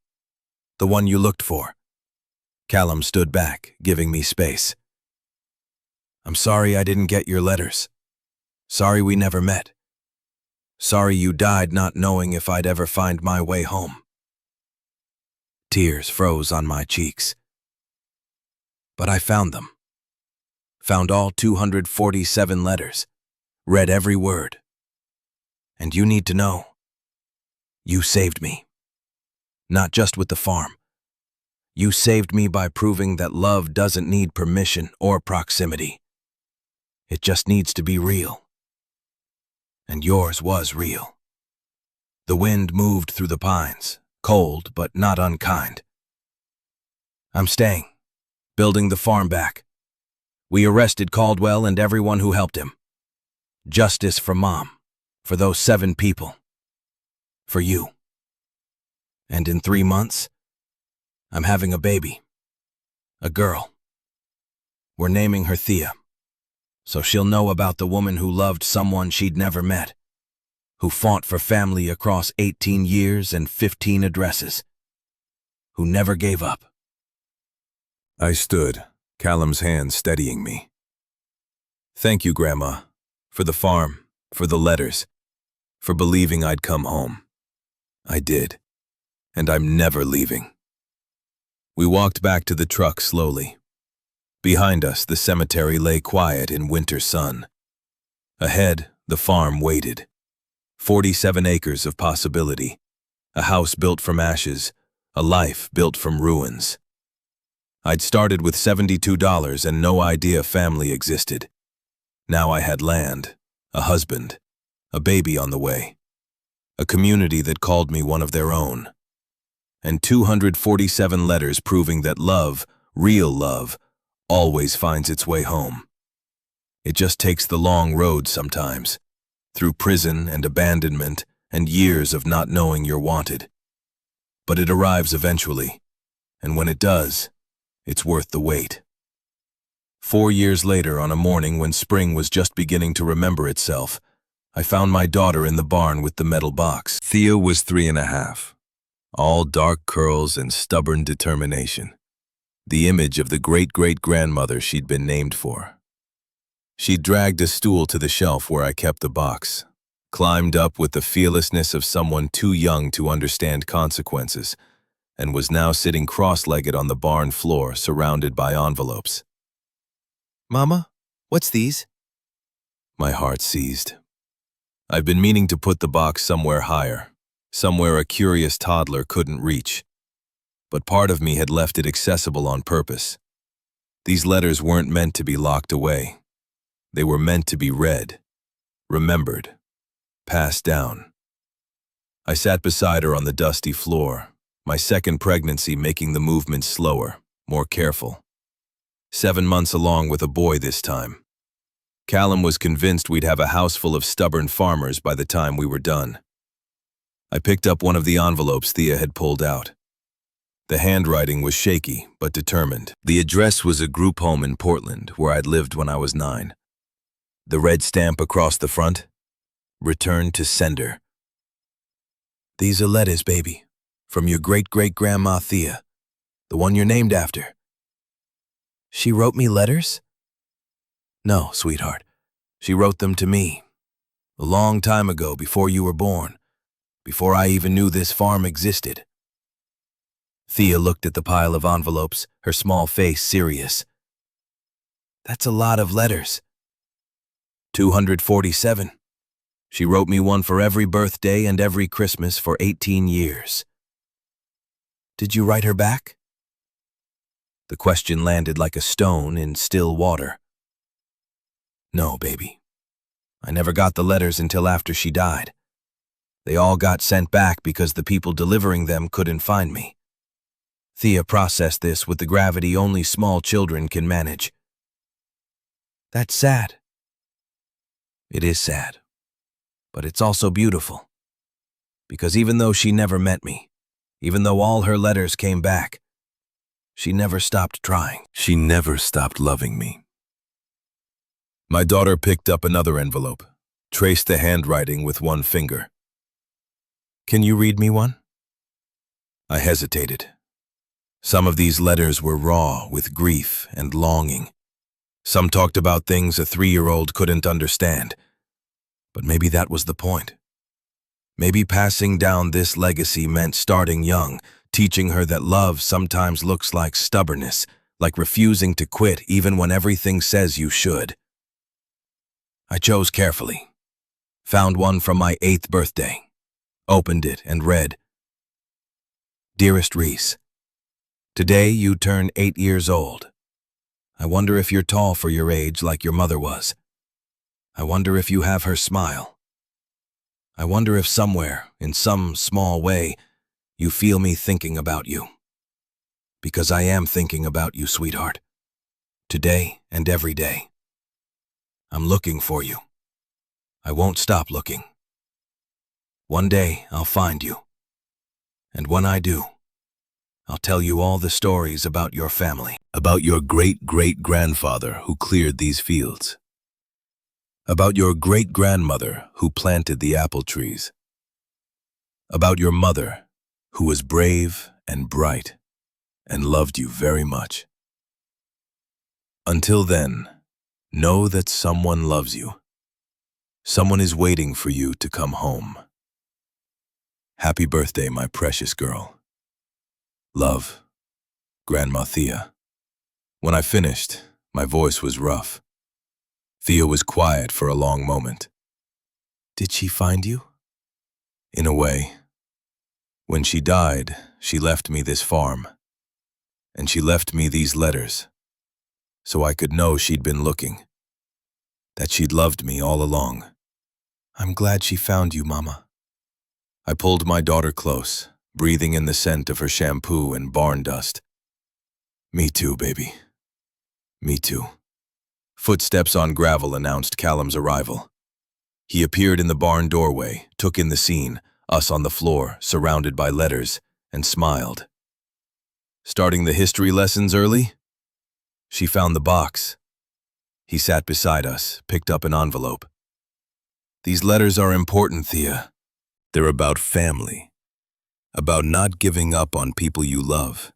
the one you looked for." Callum stood back, giving me space. "I'm sorry I didn't get your letters. Sorry we never met. Sorry you died not knowing if I'd ever find my way home." Tears froze on my cheeks. But I found them. Found all 247 letters. Read every word. And you need to know, you saved me. Not just with the farm. You saved me by proving that love doesn't need permission or proximity. It just needs to be real. And yours was real. The wind moved through the pines, cold but not unkind. I'm staying, building the farm back. We arrested Caldwell and everyone who helped him. Justice for Mom, for those 7 people, for you. And in 3 months, I'm having a baby, a girl. We're naming her Thea, so she'll know about the woman who loved someone she'd never met, who fought for family across 18 years and 15 addresses, who never gave up. I stood, Callum's hand steadying me. "Thank you, Grandma, for the farm, for the letters, for believing I'd come home. I did, and I'm never leaving." We walked back to the truck slowly. Behind us, the cemetery lay quiet in winter sun. Ahead, the farm waited. 47 acres of possibility. A house built from ashes, a life built from ruins. I'd started with $72 and no idea family existed. Now I had land, a husband, a baby on the way, a community that called me one of their own, and 247 letters proving that love, real love, always finds its way home. It just takes the long road sometimes, through prison and abandonment and years of not knowing you're wanted. But it arrives eventually, and when it does, it's worth the wait. 4 years later, on a morning when spring was just beginning to remember itself, I found my daughter in the barn with the metal box. Thea was 3.5, all dark curls and stubborn determination, the image of the great-great-grandmother she'd been named for. She dragged a stool to the shelf where I kept the box, climbed up with the fearlessness of someone too young to understand consequences, and was now sitting cross-legged on the barn floor surrounded by envelopes. "Mama, what's these?" My heart seized. I've been meaning to put the box somewhere higher, somewhere a curious toddler couldn't reach. But part of me had left it accessible on purpose. These letters weren't meant to be locked away. They were meant to be read, remembered, passed down. I sat beside her on the dusty floor, my second pregnancy making the movements slower, more careful. 7 months along with a boy this time. Callum was convinced we'd have a house full of stubborn farmers by the time we were done. I picked up one of the envelopes Thea had pulled out. The handwriting was shaky, but determined. The address was a group home in Portland, where I'd lived when I was 9. The red stamp across the front, "Return to sender." "These are letters, baby, from your great-great-grandma Thea, the one you're named after." "She wrote me letters?" "No, sweetheart. She wrote them to me. A long time ago, before you were born, before I even knew this farm existed." Thea looked at the pile of envelopes, her small face serious. "That's a lot of letters." 247. She wrote me one for every birthday and every Christmas for 18 years. "Did you write her back?" The question landed like a stone in still water. "No, baby. I never got the letters until after she died. They all got sent back because the people delivering them couldn't find me. Thea processed this with the gravity only small children can manage. That's sad. It is sad, but it's also beautiful. Because even though she never met me, even though all her letters came back, she never stopped trying. She never stopped loving me. My daughter picked up another envelope, traced the handwriting with one finger. Can you read me one? I hesitated. Some of these letters were raw with grief and longing. Some talked about things a 3-year-old couldn't understand. But maybe that was the point. Maybe passing down this legacy meant starting young, teaching her that love sometimes looks like stubbornness, like refusing to quit even when everything says you should. I chose carefully, found one from my 8th birthday, opened it and read, "Dearest Reese, today you turn 8 years old. I wonder if you're tall for your age like your mother was. I wonder if you have her smile. I wonder if somewhere, in some small way, you feel me thinking about you. Because I am thinking about you, sweetheart. Today and every day. I'm looking for you. I won't stop looking. One day I'll find you. And when I do, I'll tell you all the stories about your family. About your great-great-grandfather who cleared these fields. About your great-grandmother who planted the apple trees. About your mother who was brave and bright and loved you very much. Until then, know that someone loves you. Someone is waiting for you to come home. Happy birthday, my precious girl. Love, Grandma Thea." When I finished, my voice was rough. Thea was quiet for a long moment. "Did she find you?" "In a way. When she died, she left me this farm. And she left me these letters, so I could know she'd been looking. That she'd loved me all along. I'm glad she found you, Mama." I pulled my daughter close, breathing in the scent of her shampoo and barn dust. "Me too, baby. Me too." Footsteps on gravel announced Callum's arrival. He appeared in the barn doorway, took in the scene, us on the floor, surrounded by letters, and smiled. "Starting the history lessons early?" She found the box. He sat beside us, picked up an envelope. "These letters are important, Thea. They're about family. About not giving up on people you love,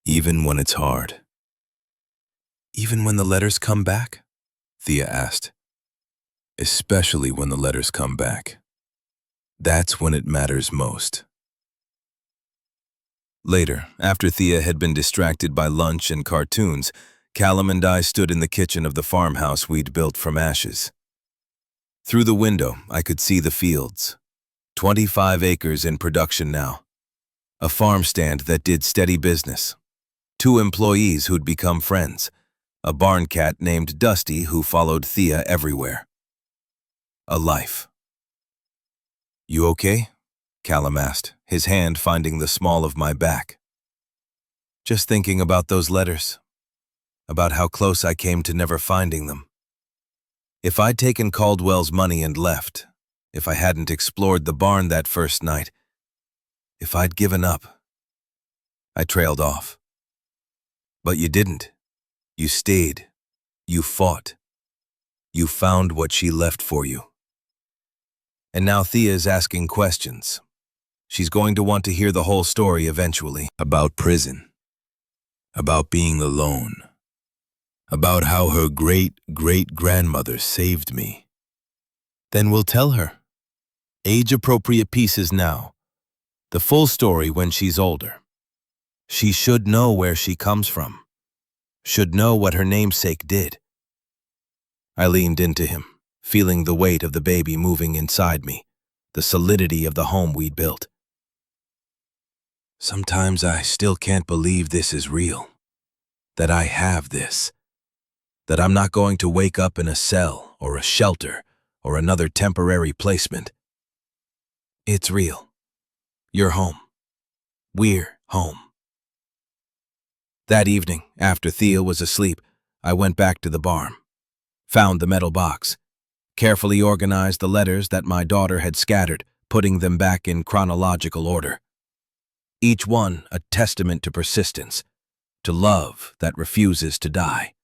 even when it's hard." "Even when the letters come back?" Thea asked. "Especially when the letters come back. That's when it matters most." Later, after Thea had been distracted by lunch and cartoons, Callum and I stood in the kitchen of the farmhouse we'd built from ashes. Through the window, I could see the fields. 25 acres in production now. A farm stand that did steady business. 2 employees who'd become friends. A barn cat named Dusty who followed Thea everywhere. A life. "You okay?" Callum asked, his hand finding the small of my back. "Just thinking about those letters. About how close I came to never finding them. If I'd taken Caldwell's money and left, if I hadn't explored the barn that first night, if I'd given up." I trailed off. "But you didn't. You stayed. You fought. You found what she left for you. And now Thea's asking questions. She's going to want to hear the whole story eventually. About prison. About being alone. About how her great-great-grandmother saved me. Then we'll tell her. Age-appropriate pieces now. The full story when she's older. She should know where she comes from. Should know what her namesake did." I leaned into him, feeling the weight of the baby moving inside me, the solidity of the home we'd built. "Sometimes I still can't believe this is real. That I have this. That I'm not going to wake up in a cell or a shelter or another temporary placement. It's real. You're home. We're home." That evening, after Thea was asleep, I went back to the barn. Found the metal box. Carefully organized the letters that my daughter had scattered, putting them back in chronological order. Each one a testament to persistence, to love that refuses to die.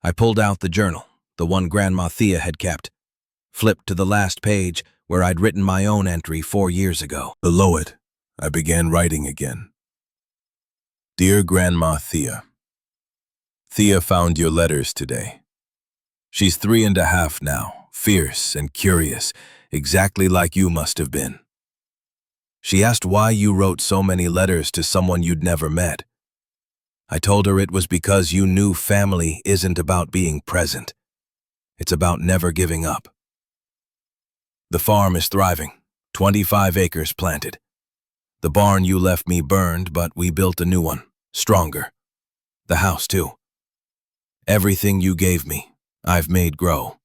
I pulled out the journal, the one Grandma Thea had kept, flipped to the last page where I'd written my own entry 4 years ago. Below it, I began writing again. Dear Grandma Thea, Thea found your letters today. She's 3.5 now, fierce and curious, exactly like you must have been. She asked why you wrote so many letters to someone you'd never met. I told her it was because you knew family isn't about being present. It's about never giving up. The farm is thriving, 25 acres planted. The barn you left me burned, but we built a new one, stronger. The house, too. Everything you gave me, I've made grow.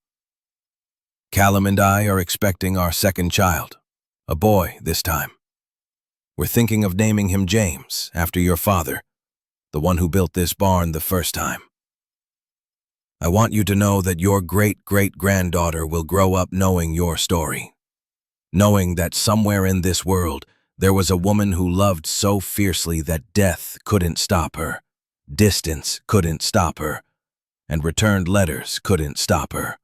Callum and I are expecting our second child, a boy this time. We're thinking of naming him James, after your father, the one who built this barn the first time. I want you to know that your great-great-granddaughter will grow up knowing your story, knowing that somewhere in this world there was a woman who loved so fiercely that death couldn't stop her, distance couldn't stop her, and returned letters couldn't stop her.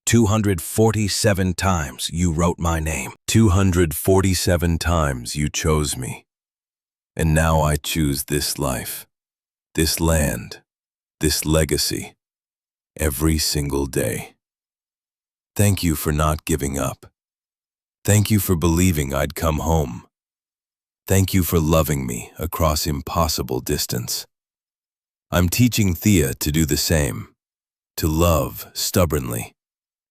247 times you wrote my name. 247 times you chose me. And now I choose this life, this land, this legacy, every single day. Thank you for not giving up. Thank you for believing I'd come home. Thank you for loving me across impossible distance. I'm teaching Thea to do the same, to love stubbornly,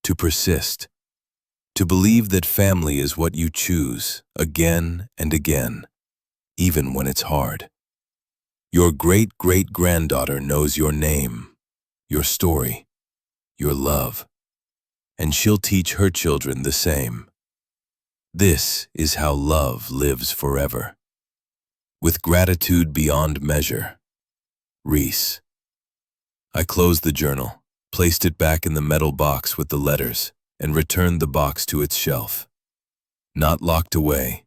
to persist, to believe that family is what you choose again and again, even when it's hard. Your great-great-granddaughter knows your name, your story, your love, and she'll teach her children the same. This is how love lives forever. With gratitude beyond measure. Reese. I closed the journal, placed it back in the metal box with the letters, and returned the box to its shelf. Not locked away,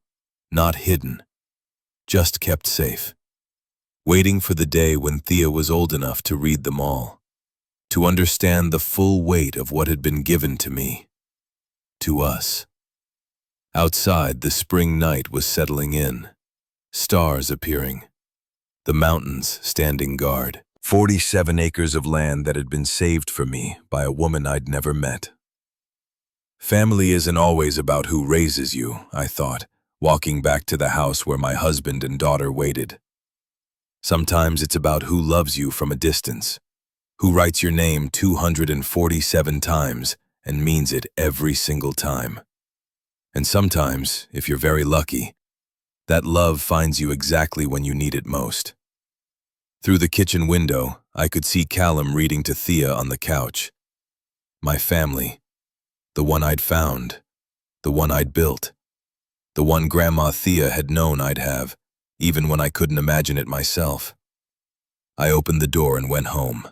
not hidden, just kept safe. Waiting for the day when Thea was old enough to read them all, to understand the full weight of what had been given to me, to us. Outside, the spring night was settling in, stars appearing, the mountains standing guard. 47 acres of land that had been saved for me by a woman I'd never met. Family isn't always about who raises you, I thought, walking back to the house where my husband and daughter waited. Sometimes it's about who loves you from a distance, who writes your name 247 times and means it every single time. And sometimes, if you're very lucky, that love finds you exactly when you need it most. Through the kitchen window, I could see Callum reading to Thea on the couch. My family, the one I'd found, the one I'd built, the one Grandma Thea had known I'd have, even when I couldn't imagine it myself. I opened the door and went home.